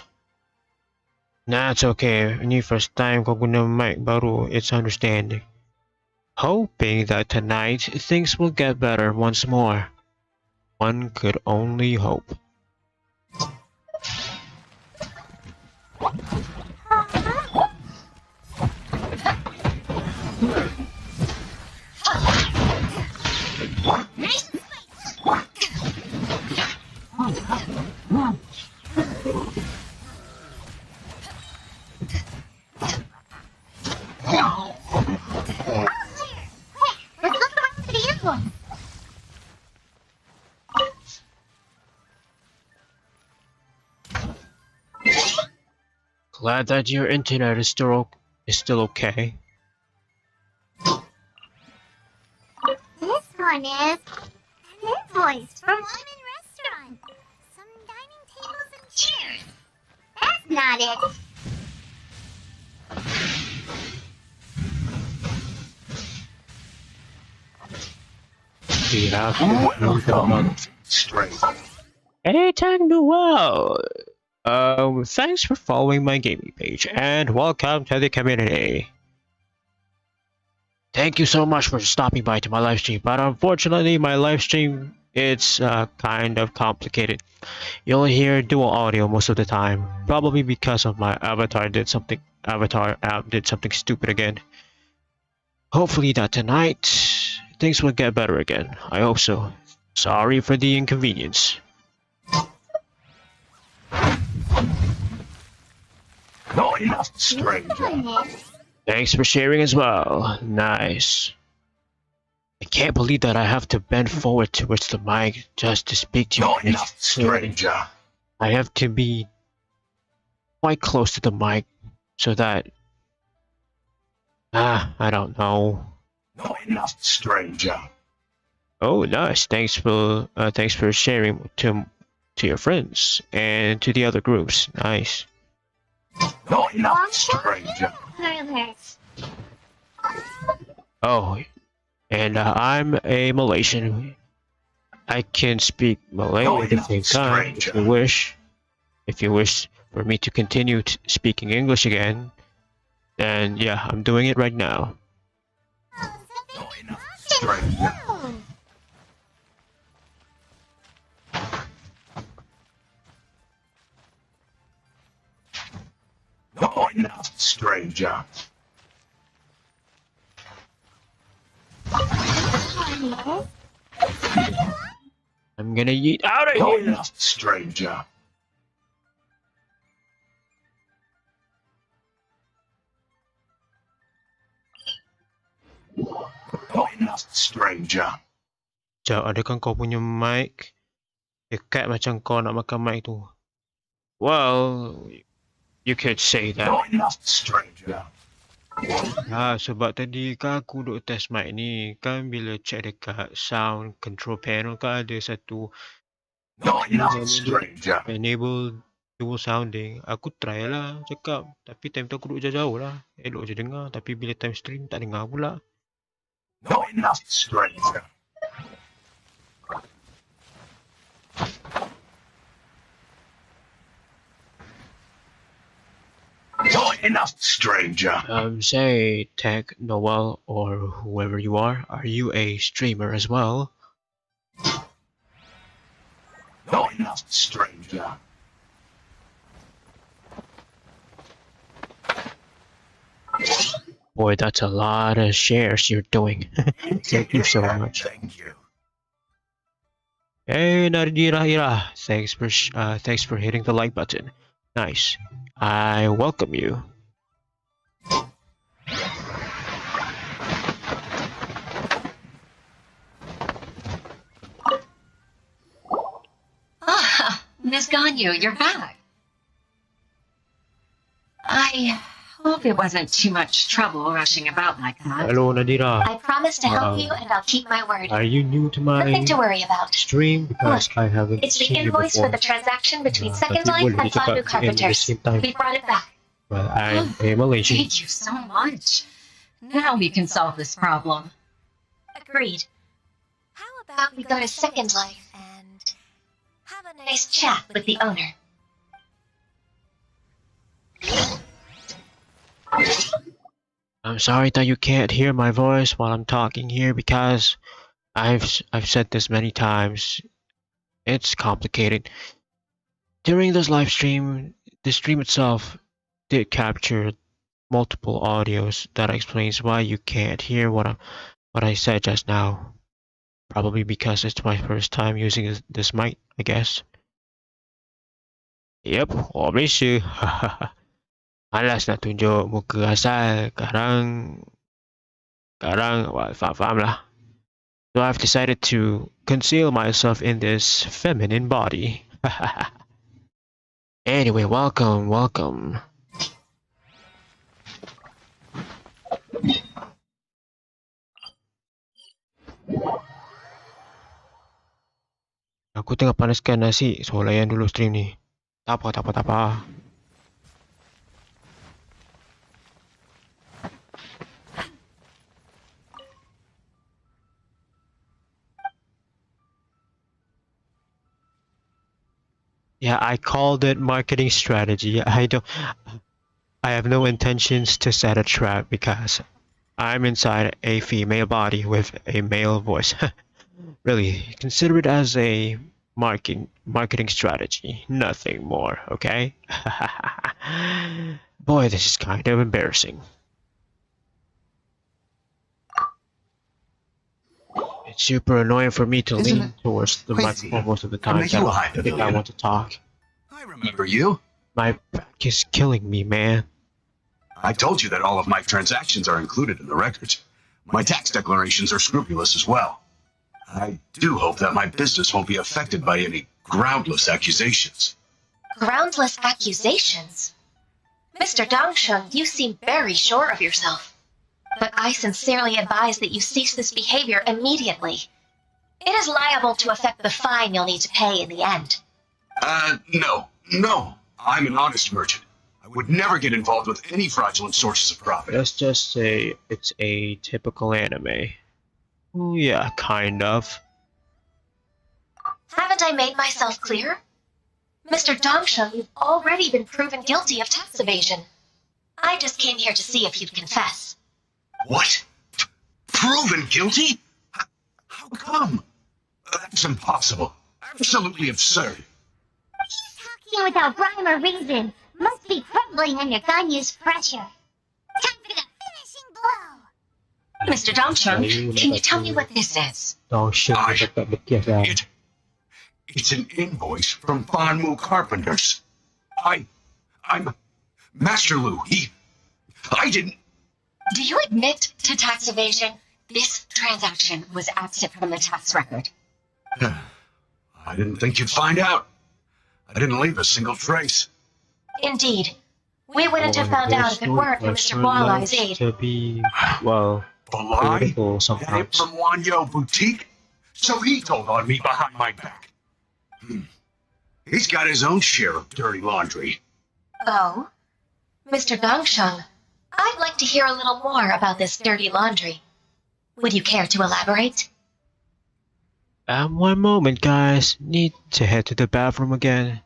That's okay, ini first time ko guna mic baru, it's understanding. Hoping that tonight things will get better once more. One could only hope. Glad that your internet is still okay. This one is an invoice from Lemon Restaurant. Some dining tables and chairs. That's not it. Welcome, stranger. Anytime well. Thanks for following my gaming page, and welcome to the community. Thank you so much for stopping by to my live stream, but unfortunately my live stream, it's kind of complicated. You'll hear dual audio most of the time, probably because of my avatar app did something stupid again. Hopefully that tonight, things will get better again. I hope so. Sorry for the inconvenience. Not enough, stranger. Thanks for sharing as well. Nice. I can't believe that I have to bend forward towards the mic just to speak to you. Not enough, stranger. I have to be quite close to the mic so that... I don't know. Not enough, stranger. Oh, nice. Thanks for sharing to your friends and to the other groups. Nice. Not enough, stranger. Oh, and I'm a Malaysian. I can speak Malay at the same time if you wish. If you wish for me to continue speaking English again, then yeah, I'm doing it right now. Not enough, stranger. Not enough, stranger. I'm gonna yeet out of Not here! enough, stranger. Not enough, stranger. Jauh, adakah kau punya mic dekat macam kau nak makan mic tu? Well, you could say that. Not enough, stranger. Sebab tadi kan aku duk test mic ni, kan bila check dekat sound control panel kan ada satu Not enough, stranger. enable dual sounding. Aku try lah cakap. Tapi time tu aku duduk jauh-jauh lah. Elok je dengar. Tapi bila time stream tak dengar pula. Not enough, stranger. Not enough, stranger. Say, Tech, Noel, or whoever you are you a streamer as well? Not enough, stranger. Boy, that's a lot of shares you're doing. Thank you so much. Thank you. Hey, Nadira, thanks for hitting the like button. Nice. I welcome you. Ah, Miss Ganyu, you're back. I hope it wasn't too much trouble rushing about like that. Hello, Nadira. I promise to help you, and I'll keep my word. Are you new to my Nothing to worry about. stream? Because Look, I haven't it's the seen you invoice before. for the transaction between Second Tapi Life boleh and Fondue cakap in the Carpenters. same time. We brought it back. Well, I'm a Malaysian. Thank you so much. Now we can solve this problem. Agreed. How about we go to Second Life and have a nice chat with the owner? I'm sorry that you can't hear my voice while I'm talking here because I've said this many times. It's complicated. During this live stream, the stream itself did capture multiple audios. That explains why you can't hear what I said just now. Probably because it's my first time using this mic, I guess. Yep, obviously. Malas nak tunjuk muka asal. Sekarang faham lah. So I've decided to conceal myself in this feminine body. Anyway, welcome. Aku tengah panaskan nasi, so layan dulu stream ni. Tak apa. Yeah, I called it marketing strategy. I have no intentions to set a trap because I'm inside a female body with a male voice. Really, consider it as a marketing strategy, nothing more, okay? Boy, this is kind of embarrassing. It's super annoying for me to lean towards the microphone most of the time if I want to talk. I remember you. My back is killing me, man. I told you that all of my transactions are included in the records. My tax declarations are scrupulous as well. I do hope that my business won't be affected by any groundless accusations. Groundless accusations? Mr. Dongsheng, you seem very sure of yourself. But I sincerely advise that you cease this behavior immediately. It is liable to affect the fine you'll need to pay in the end. No. I'm an honest merchant. I would never get involved with any fraudulent sources of profit. Let's just say it's a typical anime. Yeah, kind of. Haven't I made myself clear? Mr. Dongsheng, you've already been proven guilty of tax evasion. I just came here to see if you'd confess. What? Proven guilty? How come? That's impossible. Absolutely absurd. He's talking without rhyme or reason. Must be crumbling under Ganyu's pressure. Time for the finishing blow. Mr. Dongsheng, can you tell me what this is? It's an invoice from Fanmu Carpenters. I'm Master Lu. I didn't. Do you admit to tax evasion? This transaction was absent from the tax record. I didn't think you'd find out. I didn't leave a single trace. Indeed. We wouldn't have found out if it weren't for Mr. Gualai's aid. To be, well, political sometimes. Get it from Wanyo Boutique? So he told on me behind my back. He's got his own share of dirty laundry. Oh? Mr. Gongsheng, I'd like to hear a little more about this dirty laundry. Would you care to elaborate? One moment, guys. Need to head to the bathroom again.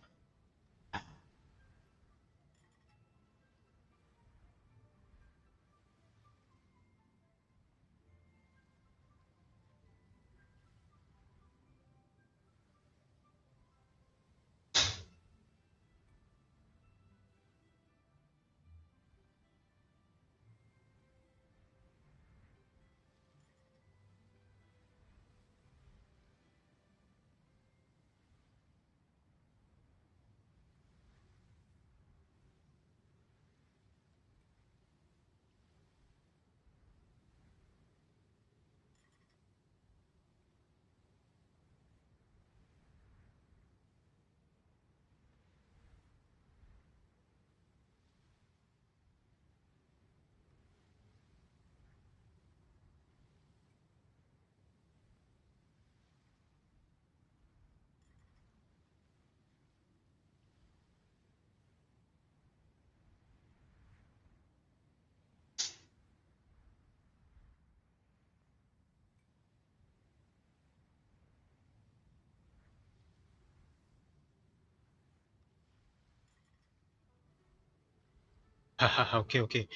Haha, okay.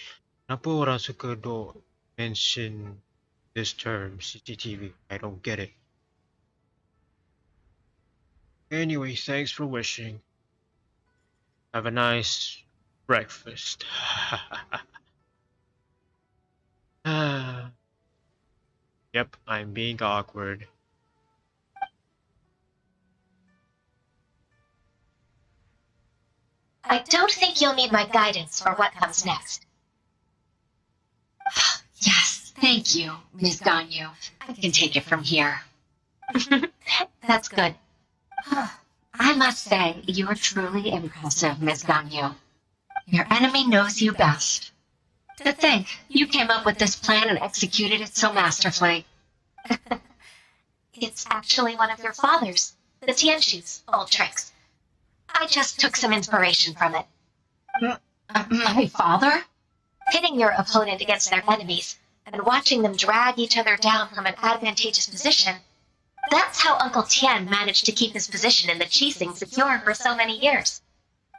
Kenapa orang suka mention this term CCTV? I don't get it. Anyway, thanks for wishing. Have a nice breakfast. Yep, I'm being awkward. I don't think you'll need my guidance for what comes next. Yes, thank you, Ms. Ganyu. I can take it from here. That's good. I must say, you're truly impressive, Ms. Ganyu. Your enemy knows you best. To think, you came up with this plan and executed it so masterfully. It's actually one of your father's, the Tianshu's, old tricks. I just took some inspiration from it. My father? Pitting your opponent against their enemies and watching them drag each other down from an advantageous position. That's how Uncle Tian managed to keep his position in the Qixing secure for so many years.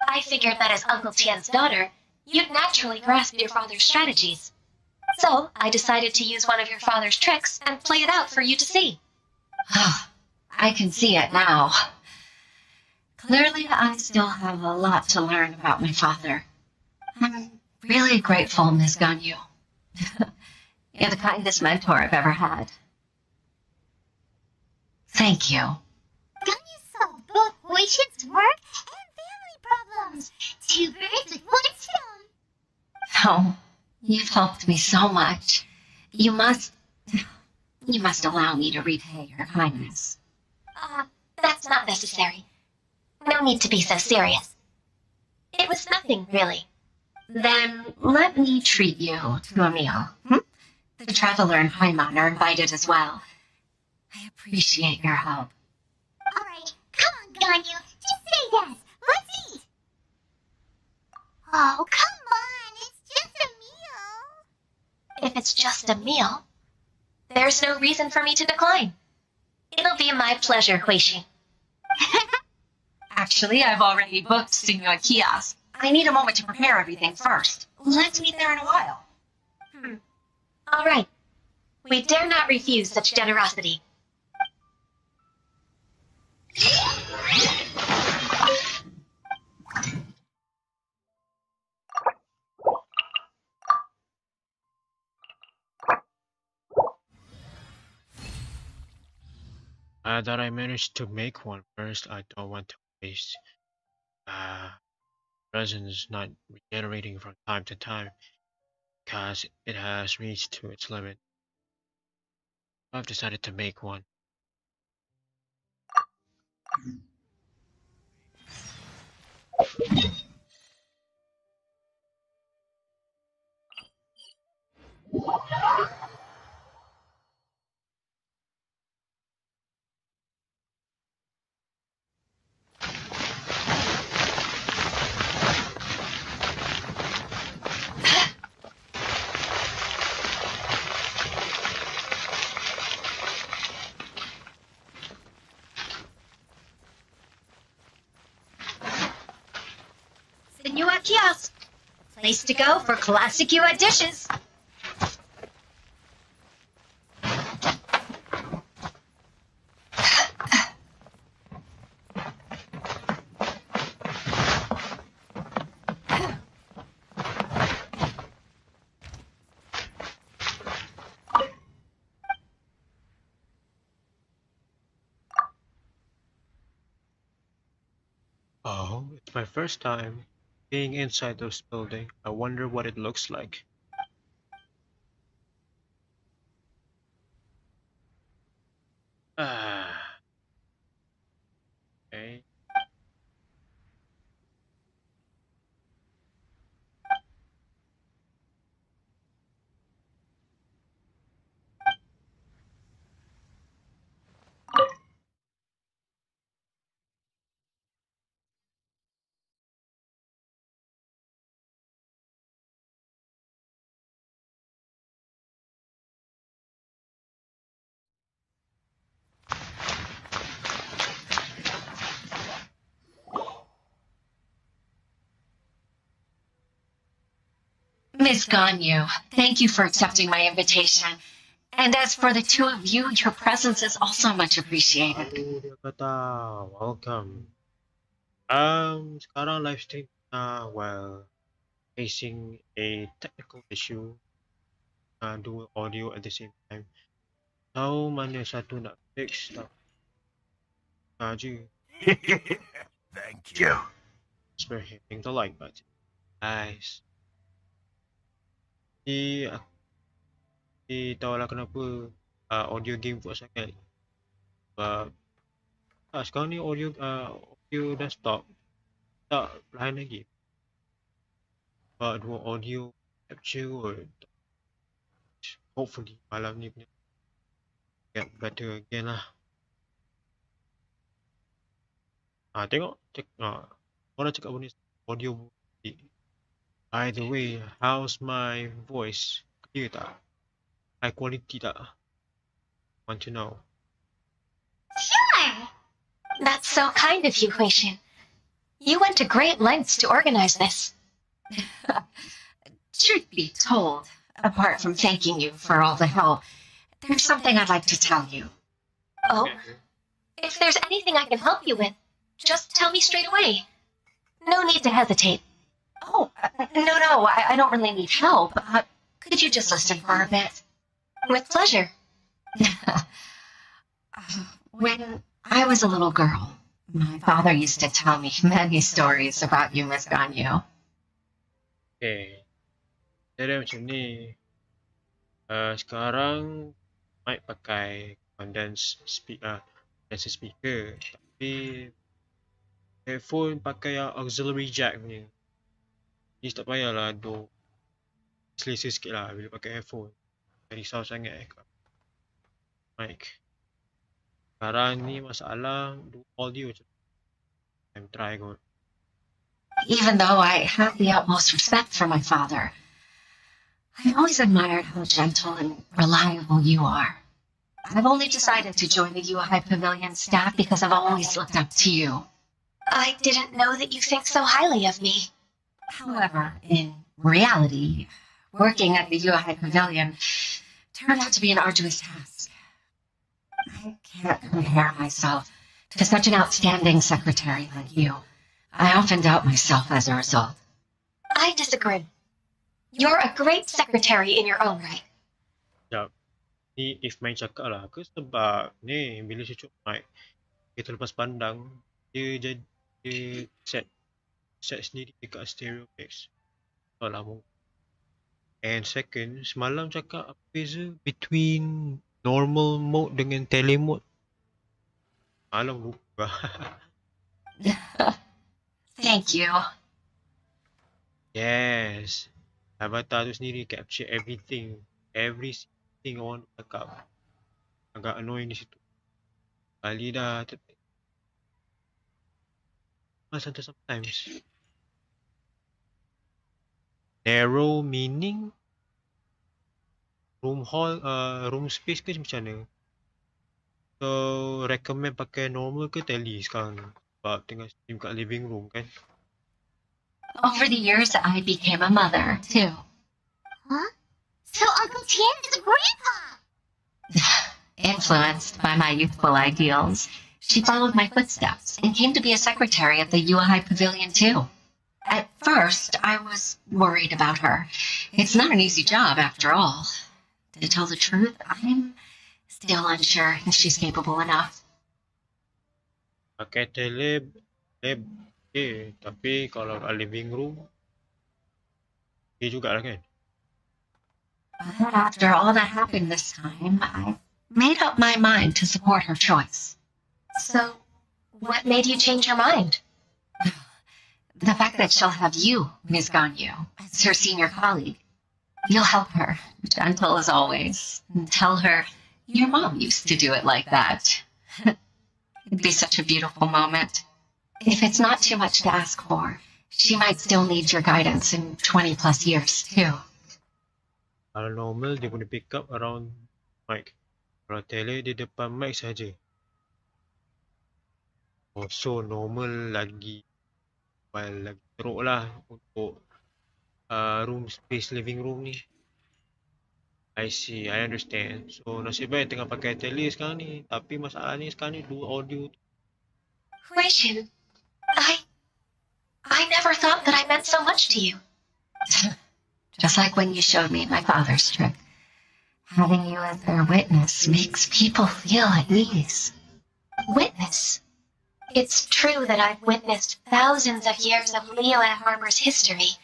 I figured that as Uncle Tian's daughter, you'd naturally grasp your father's strategies. So I decided to use one of your father's tricks and play it out for you to see. I can see it now. Clearly, I still have a lot to learn about my father. I'm really grateful, Ms. Ganyu. You're the kindest mentor I've ever had. Thank you. Ganyu solved both Huishin's work and family problems. 2 birds with 1 stone. Oh, you've helped me so much. You must allow me to repay your kindness. That's not necessary. No need to be so serious. It was nothing, really. Then let me treat you to a meal. The traveler and Paimon are invited as well. I appreciate your help. Alright, come on, Ganyu. Just say yes. Let's eat. Oh, come on. It's just a meal. If it's just a meal, there's no reason for me to decline. It'll be my pleasure, Huixi. Actually, I've already booked Senor Kiosk. I need a moment to prepare everything first. Let's meet there in a while. All right. We dare not refuse such generosity. That I managed to make one first. I don't want to waste resins not regenerating from time to time because it has reached to its limit. I've decided to make one. place to go for classic UA dishes. Oh, it's my first time being inside this building. I wonder what it looks like. Ah, okay. Miss Ganyu, thank you for accepting my invitation. And as for the two of you, your presence is also much appreciated. Halo dia kata, welcome. Sekarang live stream well, facing a technical issue, do audio at the same time. Tahu mana satu nak fix tak? Je. Thank you. Just by hitting the like button. Nice. Tahu lah kenapa audio game buat sangat. Sebab sekarang ni audio desktop tak lain lagi. Sebab dua audio capture kot. Hopefully malam ni punya get better again lah. Tengok orang cakap benda audio buruk. By the way, how's my voice? Clear tak? High quality tak? Want to know. Sure. That's so kind of you, Huixin. You went to great lengths to organize this. Truth be told, apart from thanking you for all the help, there's something I'd like to tell you. Oh? If there's anything I can help you with, just tell me straight away. No need to hesitate. Oh, no, I don't really need help. Could you just listen for a bit? With pleasure. When I was a little girl, my father used to tell me many stories about you, Miss Ganyu. Okay. Jadi macam ni. Sekarang mic pakai condense speaker. Tapi headphone pakai yang auxiliary jack punya. Ni tak payahlah selesa sikit lah bila pakai headphone. Tak risau sangat mic. Sekarang ni masalah audio je. I'm try kot. Even though I have the utmost respect for my father, I've always admired how gentle and reliable you are. I've only decided to join the UI Pavilion staff because I've always looked up to you. I didn't know that you think so highly of me. However, in reality, working at the UI Pavilion turned out to be an arduous task. I can't compare myself to such an outstanding secretary like you. I often doubt myself as a result. I disagree. You're a great secretary in your own right. Sekejap. Ni if main cakap lah ke sebab ni bila cucuk mic kita lepas pandang dia set sendiri dekat stereo mix. Lah mungkin. And second, semalam cakap apa beza between normal mode dengan tele mode? Malam lupa. Thank you. Yes. Avatar tu sendiri capture everything. Everything orang cakap. Agak annoying di situ. Kali dah sometimes. Narrow meaning room space ke macam mana? So recommend pakai normal ke tele sekarang? Sebab tengah stream kat living room kan? Over the years, I became a mother, too. Huh? So Uncle Tian is a grandpa! Influenced by my youthful ideals, she followed my footsteps and came to be a secretary at the Yuehai Pavilion, too. At first, I was worried about her. It's not an easy job, after all. To tell the truth, I'm still unsure if she's capable enough. Pakai lab, tapi kalau kat living room, juga lah kan? But after all that happened this time, I made up my mind to support her choice. So, what made you change your mind? The fact that she'll have you, Ms. Ganyu, as her senior colleague. You'll help her, gentle as always, and tell her your mom used to do it like that. It'd be such a beautiful moment. If it's not too much to ask for, she might still need your guidance in 20 plus years, too. Kalau normal, dia boleh pick up around mic. Kalau tele, di depan mic saja. Oh, so normal lagi, well, lagi teruk lah untuk room space living room ni. I see, I understand. So nasib baik tengah pakai tele sekarang ni. Tapi masalahnya sekarang ni dua audio. Huishin, I never thought that I meant so much to you. Just like when you showed me my father's trick. Having you as their witness makes people feel at ease. Witness? It's true that I've witnessed thousands of years of Liyue Harbor's history.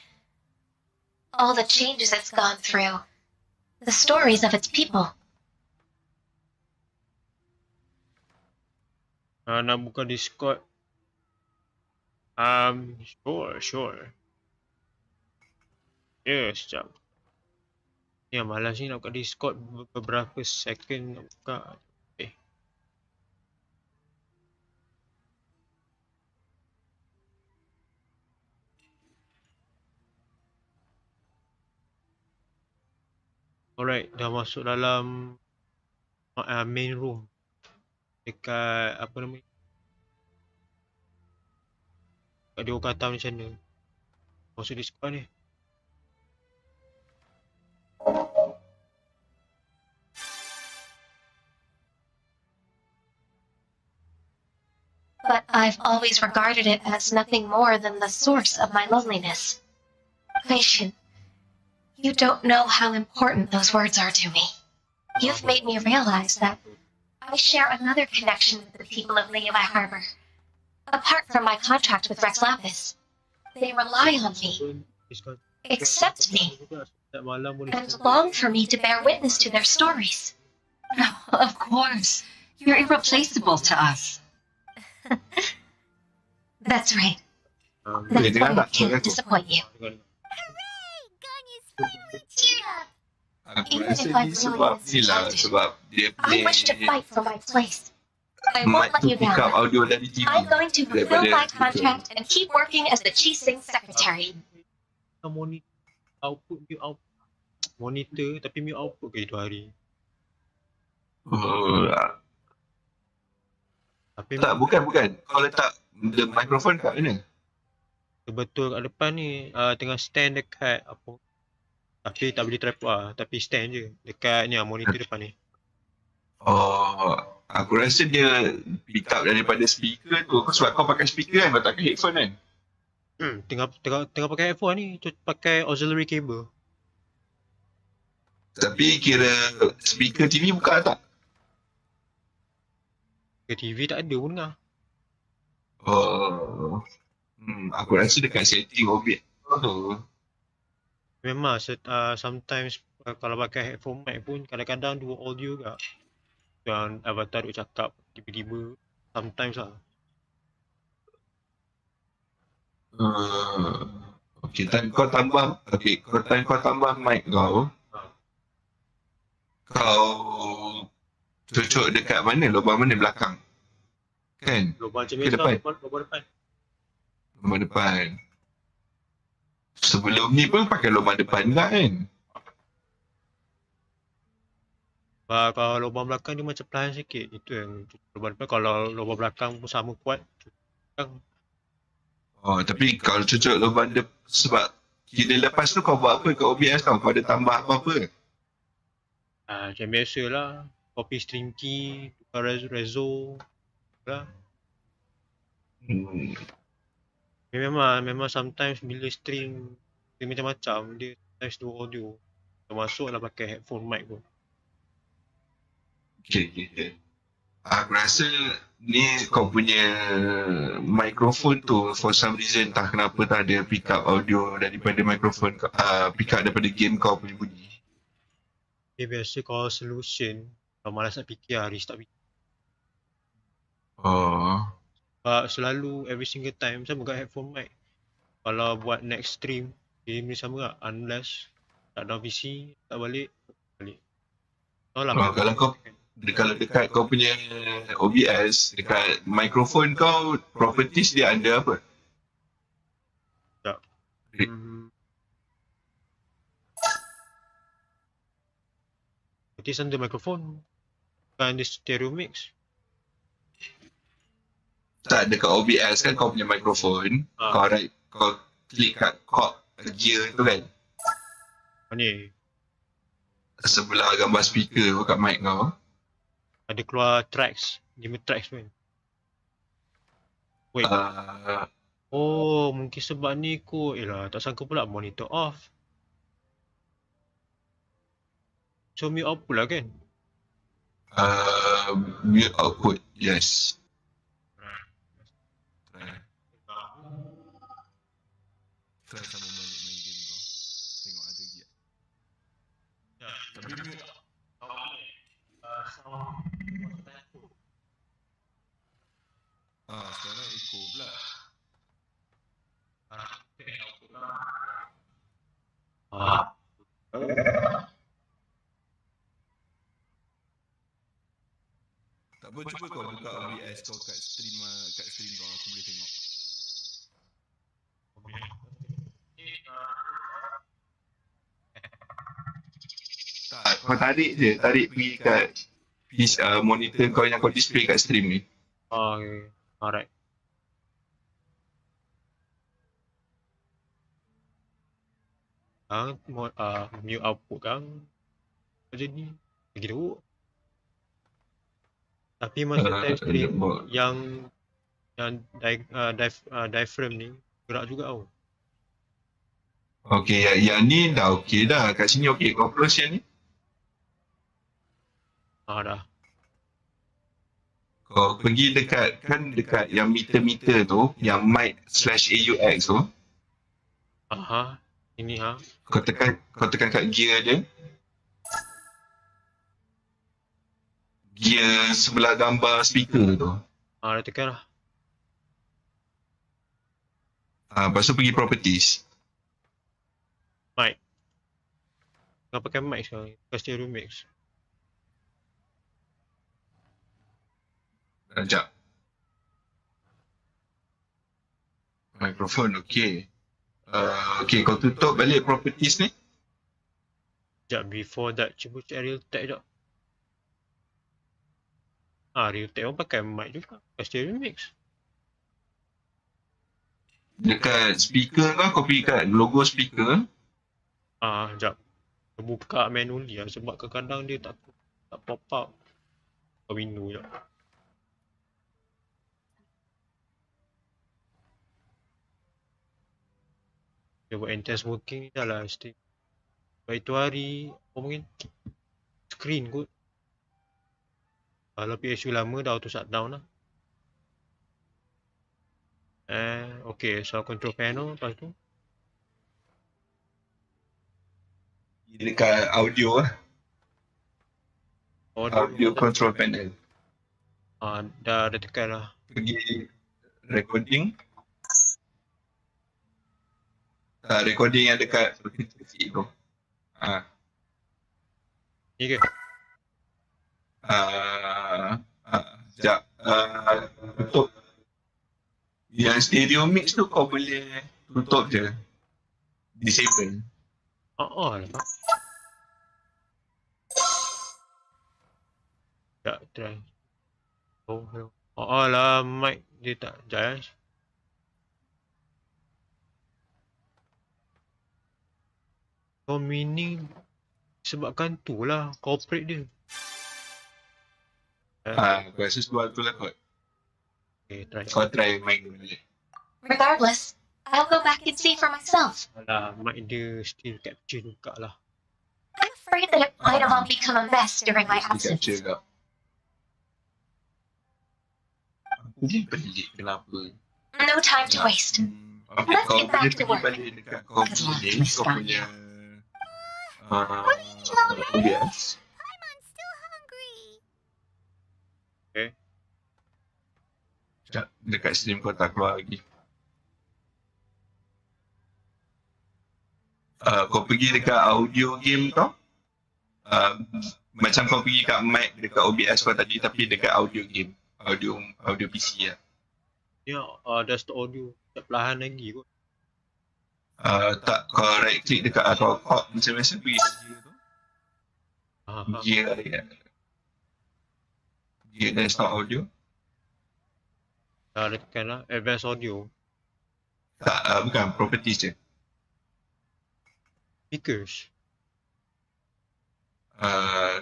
All the changes it's gone through. The stories of its people. Nak buka Discord. Sure. Yes, sekejap. Ya, malas ni nak buka Discord beberapa second nak buka. Alright, dah masuk dalam main room. Dekat apa nama? Dekat dia kata macam mana? Masuk Discord ni. But I've always regarded it as nothing more than the source of my loneliness. Huishin, you don't know how important those words are to me. You've made me realize that I share another connection with the people of Liyue Harbor. Apart from my contract with Rex Lapis, they rely on me, accept me, and long for me to bear witness to their stories. Of course, you're irreplaceable to us. That's right. That's why I can't disappoint you. Hooray! Ganyu's finally cheered up! Aku rasa ni sebab ni lah, sebab dia I wish to fight for my place. I won't let tu you pick up down. audio dari TV. I'm going to fulfill my contract and keep working as the Qixing secretary. Monitor tapi mute output ke itu hari. Tapi Tak, bukan. Kau letak the microphone kat mana? betul kat depan ni tengah stand dekat apa. Tapi tak boleh tripod lah, tapi stand je dekat ni monitor depan ni. Oh, aku rasa dia pick up daripada speaker tu. Sebab kau pakai speaker kan, kau tak pakai headphone kan? Tengah pakai headphone ni, pakai auxiliary cable. Tapi kira speaker TV buka tak? Ke TV tak ada pun dengar. Oh, aku rasa dekat setting OBS. Memang sometimes kalau pakai headphone mic pun kadang-kadang dua audio juga. Yang avatar duk cakap tiba-tiba sometimes lah. Okay, kau tambah mic kau. Kau cocok dekat mana? Lubang mana belakang? Kan? Lubang macam ke ni depan? Lubang depan. Sebelum ni pun pakai lubang depan juga kan? Kalau lubang belakang dia macam perlahan sikit. Itu yang lubang depan. Kalau lubang belakang pun sama kuat. Oh, tapi kalau cocok lubang dia sebab kira lepas tu kau buat apa kat OBS kau? Kau ada tambah apa-apa? Macam biasa lah. Copy stream key, tukar rezo lah. Memang sometimes bila stream macam-macam, dia sometimes do audio. Termasuk lah pakai headphone mic pun. Okay. Aku rasa ni kau punya mikrofon tu for some reason tak kenapa tak ada pick up audio daripada mikrofon pick up daripada game kau punya bunyi. Biasa kalau solution, kalau malas nak fikir restart fikir. Oh. Sebab selalu every single time sama kat headphone mic. Kalau buat next stream, game ni sama lah. Unless tak down PC, tak balik. Kalau dekat kau punya OBS, dekat mikrofon kau, properties dia ada apa? Tak. Properties under microphone. Bukan dia stereo mix. Tak, dekat OBS kan kau punya mikrofon, kau klik kat gear tu kan? Mana? Sebelah gambar speaker kat mic kau. Ada keluar tracks, 5 tracks pun. Wait. Oh, mungkin sebab ni kot. Tak sangka pula monitor off. So mute output lah kan? Mute output, yes. Try sama balik main game kau. Tengok ada giat. Tapi mute sekarang echo pula. Tak apa, cuba kau buka OBS kau kat stream kau, aku boleh tengok. Tak, kau tarik pergi kat monitor kau yang kau display kat stream ni. Okay. Alright. Mute output kan jadi lagi teruk. Tapi masa time stream yang diaphragm ni gerak juga tau. Okay, yang ni dah okay dah. Kat sini okay. Kau close yang ni? Dah. Kau pergi dekat yang meter tu, yang mic/aux tu. Ini Kau tekan kat gear dia. Gear sebelah gambar speaker tu. Dah tekan lah. Lepas tu pergi properties. Mic. Kau pakai mic sekarang. Pakai stereo mix. Sekejap. Mikrofon okey. Okay, kau tutup balik properties ni. Sekejap, before that cuba check real tech sekejap. Real tech pun pakai mic juga. Pakai stereo mix. Dekat speaker kau pergi kat logo speaker. Sekejap. Buka manually lah sebab kadang-kadang dia tak pop up. Kau window sekejap. Dia buat intense working ni dah lah stream. Sebab itu hari, mungkin screen kot. Kalau PSU lama dah auto shutdown lah. Okay, so control panel lepas tu. Dekat audio lah. Audio control panel. Dah tekan lah. Pergi recording. Recording yang dekat kecil tu. Ni ke? Sekejap. Tutup. Yang stereo mix tu kau boleh tutup je. Disable. Lah. Tak, try. Lah, mic dia tak jaya. Tommy ni sebabkan tu lah corporate dia. Aku rasa sebab tu lah kot. Okay, try. Kau try main dulu balik. Regardless, I'll go back and see for myself. Alah, mic dia still capture juga lah. I'm afraid that it might have all become a mess during my Mesti absence. capture kau. Aku je pelik kenapa. No time to waste. Okay, Let's kau get back boleh to pergi work. balik dekat kau punya, kau punya OBS. I'm still hungry. Okay. Sekejap, dekat stream kau tak keluar lagi. Kau pergi dekat audio game kau. Macam kau pergi kat mic dekat OBS kau tadi tapi dekat audio game. Audio PC lah. Ya, that's the audio. Tak perlahan lagi kot. Tak, kau right click dekat kau macam biasa pergi kat gear tu. Gear desktop audio. Dah tekan lah, advanced audio. Tak, bukan, properties je. Speakers.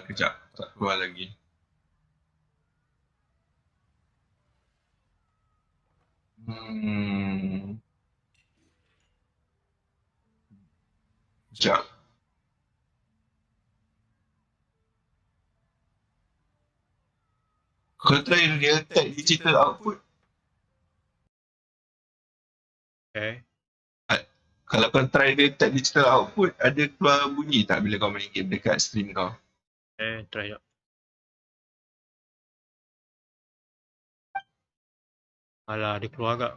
Kejap, tak keluar lagi. Sekejap. Kau try real time digital output. Okay. Kalau kau try real time digital output, ada keluar bunyi tak bila kau main game dekat stream kau? Try jap. Alah, dia keluar agak.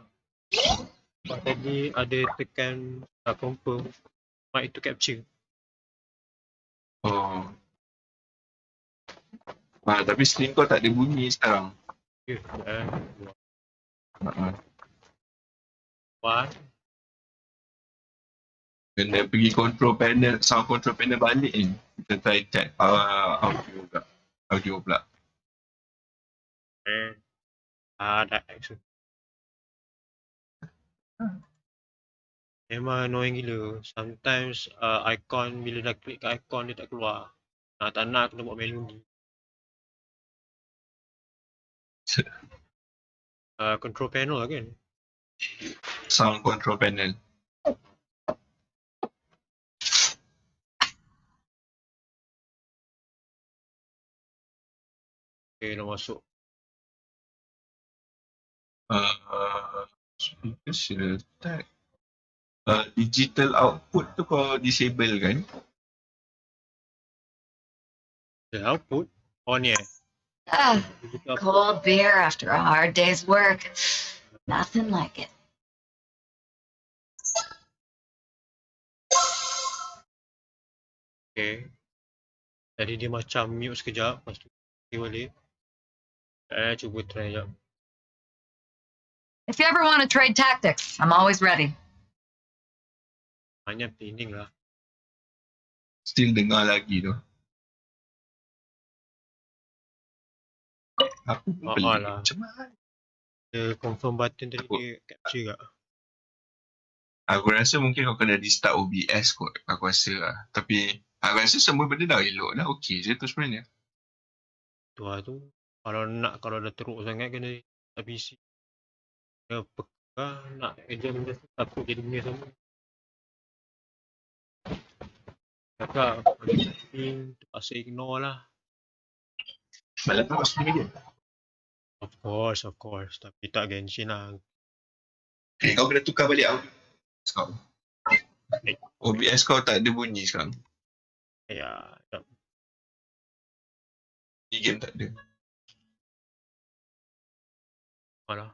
Sebab tadi ada tekan confirm mic itu capture. Oh. Tapi stream kau tak ada bunyi sekarang. Ya, keluar. What? Kena pergi control panel, sound control panel balik ni. Kita try check audio pula. Audio pula. Ada action. Memang annoying gila. Sometimes icon, bila dah klik kat icon dia tak keluar. Tak nak kena buat manually. Control panel lah kan? Sound control panel. Okay, dah masuk. Speaker select. Digital output tu kau disable kan? The output? On yeah. Cold beer after a hard day's work. Nothing like it. Okay. Tadi dia macam mute sekejap, lepas tu dia balik. Cuba try jap. If you ever want to trade tactics, I'm always ready. Hanya pening lah. Still dengar lagi tu. Aku pelik lah. macam mana? Dia confirm button tadi dia capture tak? Aku rasa mungkin kau kena restart OBS kot. Aku rasa lah. Tapi aku rasa semua benda dah elok dah. Okey je tu sebenarnya. Tu lah tu. Kalau dah teruk sangat kena PC. Kena peka nak exam dia takut jadi benda sama. Kakak, terpaksa ignore lah. Malam tu masuk ni dia. Of course. Tapi tak Genshin lah. Okay, kau kena tukar balik audio kau. OBS kau tak ada bunyi sekarang. Ya, jap. Di game tak ada. Alah.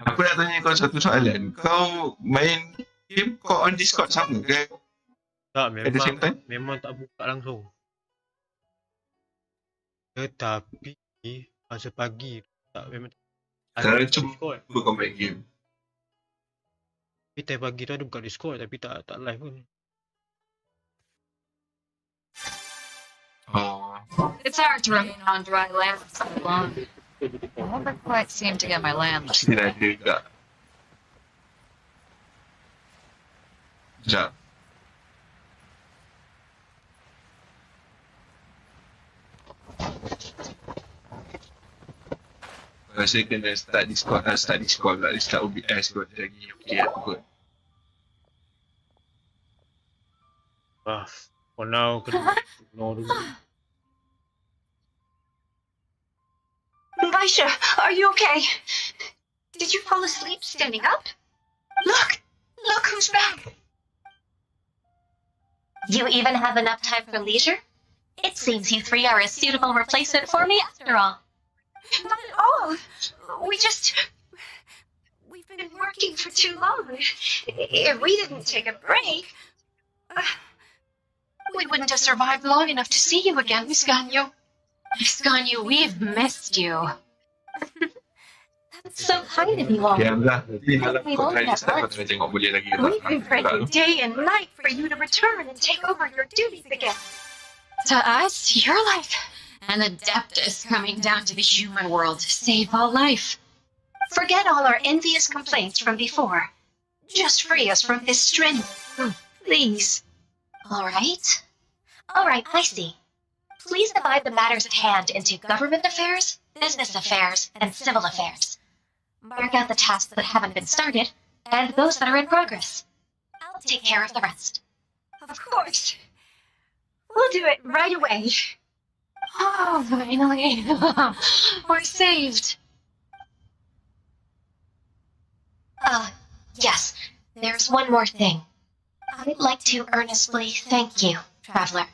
Aku nak tanya kau satu soalan. Kau main game kau on Discord sama ke? Tak, At the same time? memang tak buka langsung. Tetapi masa pagi tak memang Sekarang cuma kau main game. Tapi time pagi tu ada buka Discord tapi tak live pun. It's hard to remain on dry land for so long. I never quite seem to get my land. Mesti ada juga. Sekejap. Rasa kena start Discord lah, start OBS kot lagi okay aku kot. For now, kena ignore dulu. Baisha, are you okay? Did you fall asleep standing up? Look who's back. You even have enough time for leisure? It seems you three are a suitable replacement for me after all. Not at all. We've been working for too long. If we didn't take a break, we wouldn't have survived long enough to see you again, Miss Ganyu. Miss Ganyu, we've missed you. That's so kind of you all. Diam lah, nanti malam kau try start kau tengah tengok boleh lagi ke tak. We've been praying day and night for you to return and take over your duties again. To us, you're like an adeptus coming down to the human world to save all life. Forget all our envious complaints from before. Just free us from this strain. Please. All right, I see. Please divide the matters at hand into government affairs, business affairs, and civil affairs. Mark out the tasks that haven't been started, and those that are in progress. I'll take care of the rest. Of course. We'll do it right away. Oh, finally. We're saved. Yes. There's one more thing. I'd like to earnestly thank you, Traveler.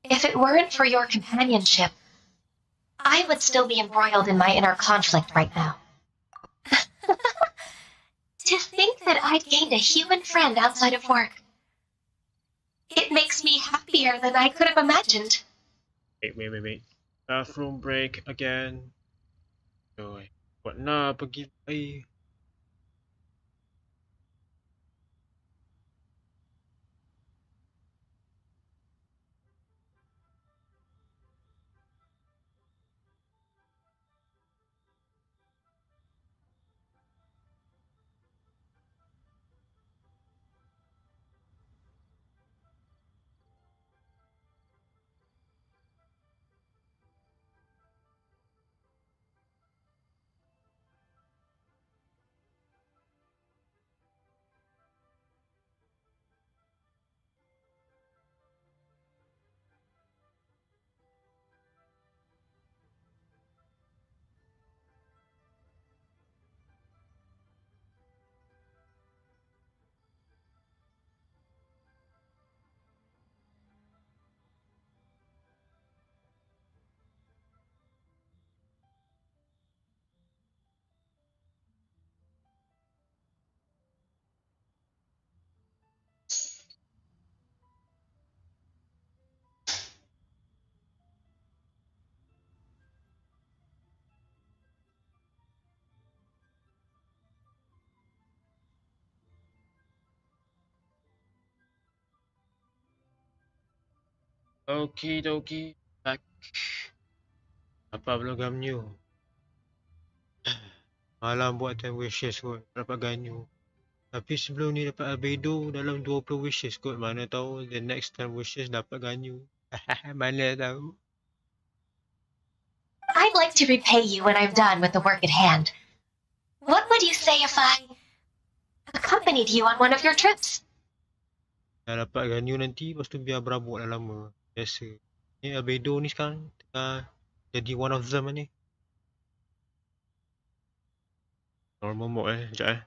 If it weren't for your companionship, I would still be embroiled in my inner conflict right now. To think that I'd gained a human friend outside of work. It makes me happier than I could have imagined. Wait. Bathroom break again. Rồi, quận na pergi. Okie dokie, back. Apa belum Ganyu? Malam buat 10 wishes kot, dapat Ganyu. Tapi sebelum ni dapat albedo dalam 20 wishes kot. Mana tahu the next 10 wishes dapat Ganyu. Mana tahu. I'd like to repay you when I'm done with the work at hand. What would you say if I accompanied you on one of your trips? Dah dapat Ganyu nanti, lepas tu biar berabuk dah lama. Biasa. Ni albedo ni sekarang tengah jadi one of them ni. Normal mode sekejap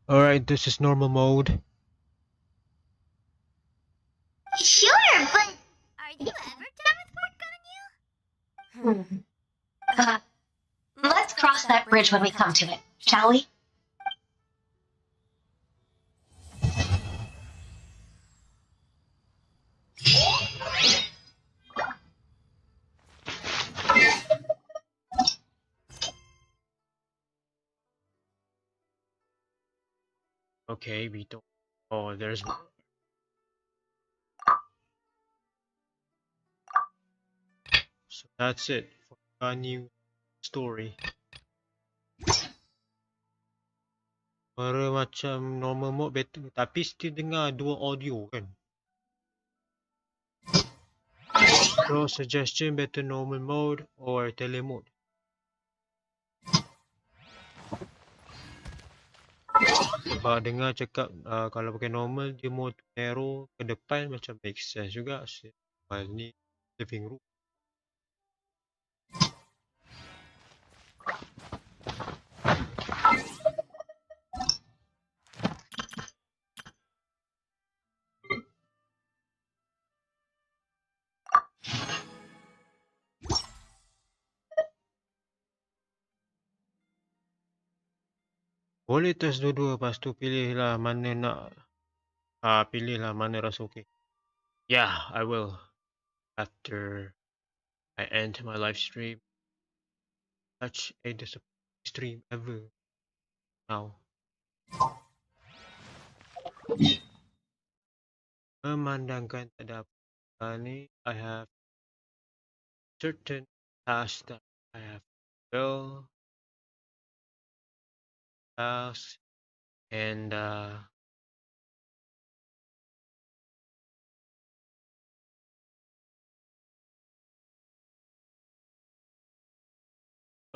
Alright, this is normal mode. Sure, but are you ever done with work, Ganyu? Let's cross that bridge when we come to it, shall we? Okay, we don't. Oh, there's. So that's it for Ganyu story. Suara macam normal mode better, tapi still dengar dua audio kan. So suggestion better normal mode or tele mode. Sebab dengar cakap kalau pakai normal dia more narrow ke depan macam make sense juga. Sebab ni living room. Boleh test dua-dua, lepas tu pilihlah mana nak pilihlah mana rasa okey. Yeah, I will. After I end my live stream. Such a disappointing stream ever. Now. Memandangkan tak ada apa ni, I have certain tasks that I have to fill. Tasks and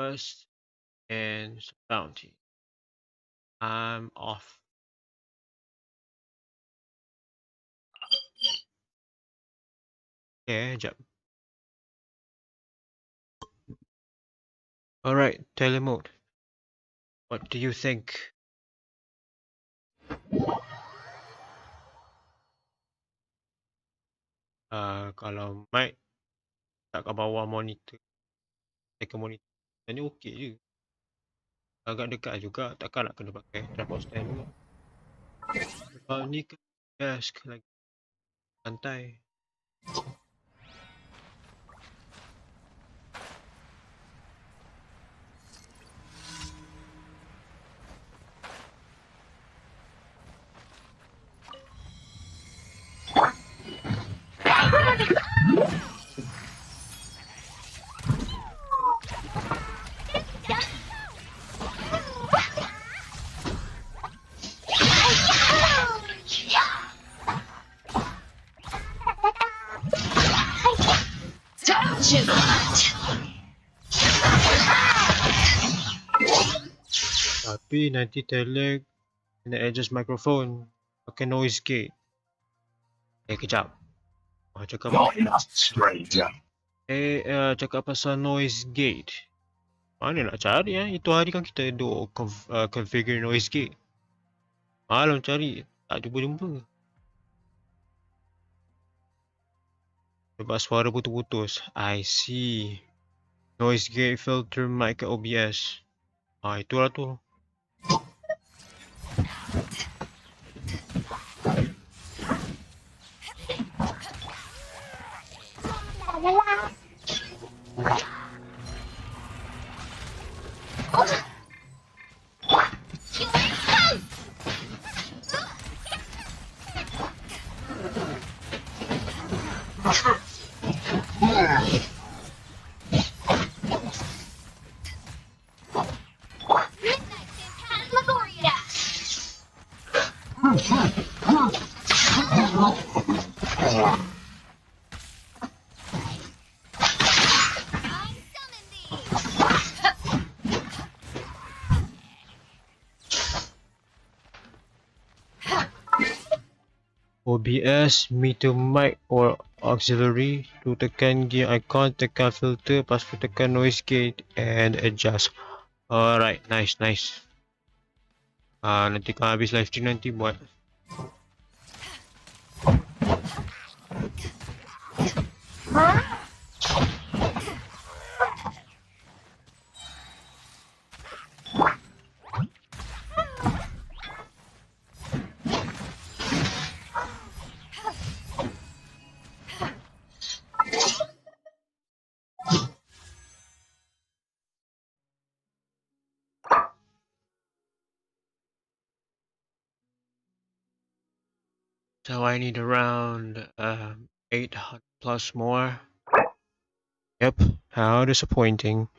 quest and bounty. I'm off. Okay, jap. Alright, telemode. What do you think? Kalau mic tak kat bawah monitor, ke monitor, ni okey je. Agak dekat juga, takkan nak kena pakai tripod stand juga. Sebab ni kan desk lagi santai. Tapi nanti telek kena adjust microphone pakai noise gate. Kejap. Cakap cakap pasal noise gate. Mana nak cari Itu hari kan kita duk configure noise gate. Malam cari tak jumpa-jumpa. Sebab suara putus-putus. I see. Noise gate filter mic OBS. Itulah tu. OBS, meter mic or auxiliary. To tekan gear icon, tekan filter, lepas tu tekan noise gate and adjust. Alright, nice. Nanti kalau habis live stream nanti buat. So I need around 800 plus more. Yep, how disappointing.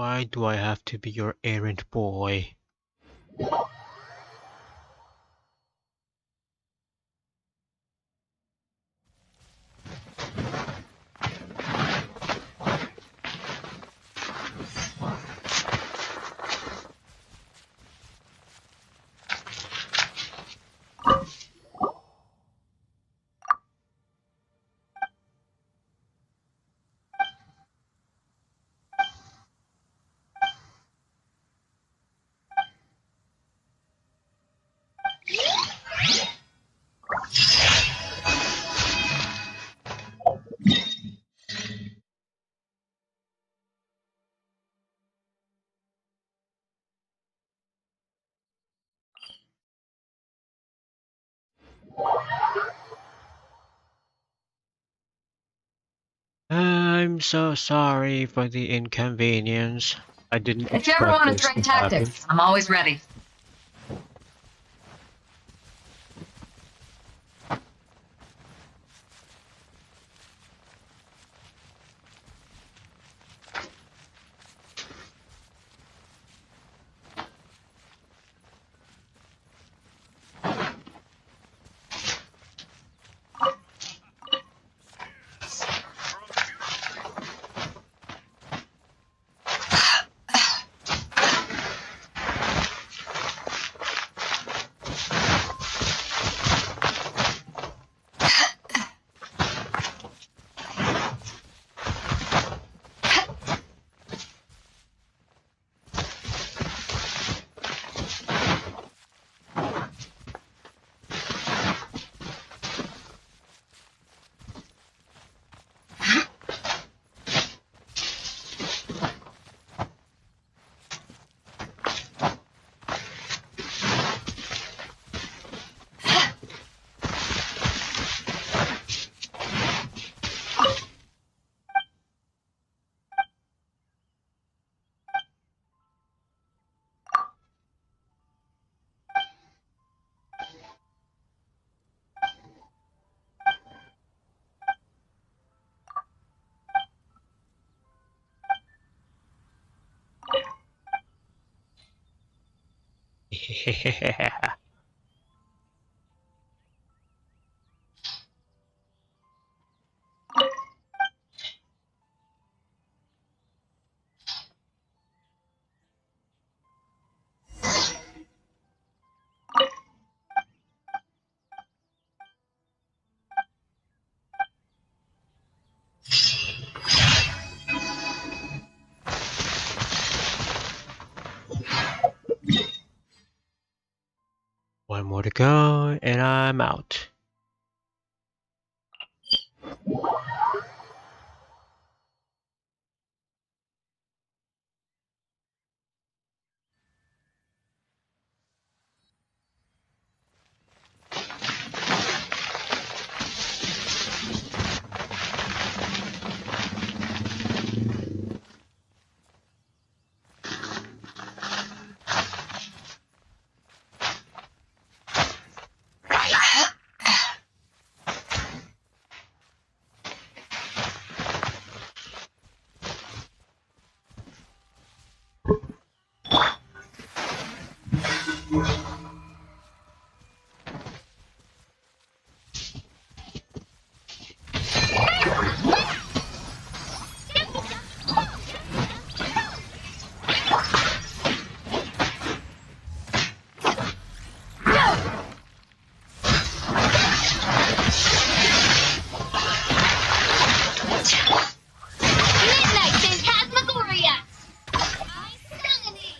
Why do I have to be your errand boy? I'm so sorry for the inconvenience. I didn't If you ever expect want to this trade to happen. tactics, I'm always ready. One more to go, and I'm out. Midnight Phantasmagoria! I summon thee!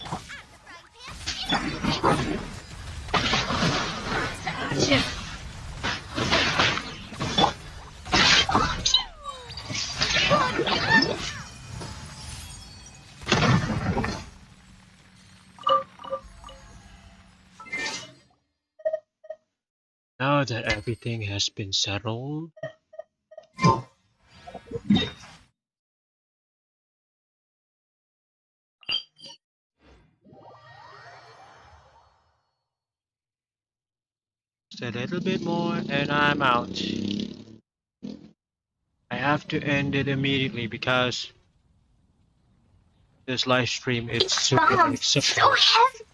Now that everything has been settled, just a little bit more, and I'm out. I have to end it immediately because this live stream, it's It's super bomb. unacceptable. So heavy.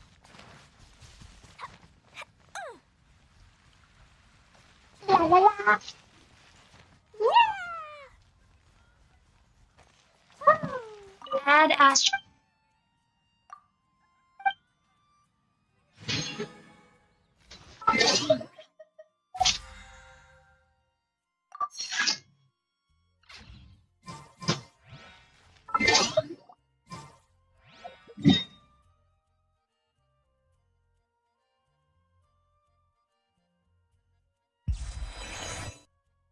La la la. Add Astro.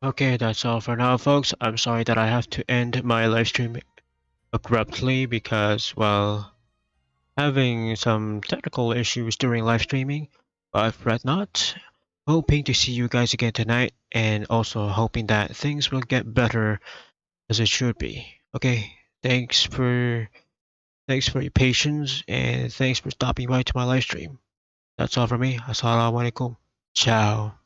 Okay, that's all for now, folks. I'm sorry that I have to end my live stream abruptly because, well, having some technical issues during live streaming, but fret not. Hoping to see you guys again tonight, and also hoping that things will get better as it should be. Okay, thanks for your patience, and thanks for stopping by to my live stream. That's all for me. Assalamualaikum. Ciao.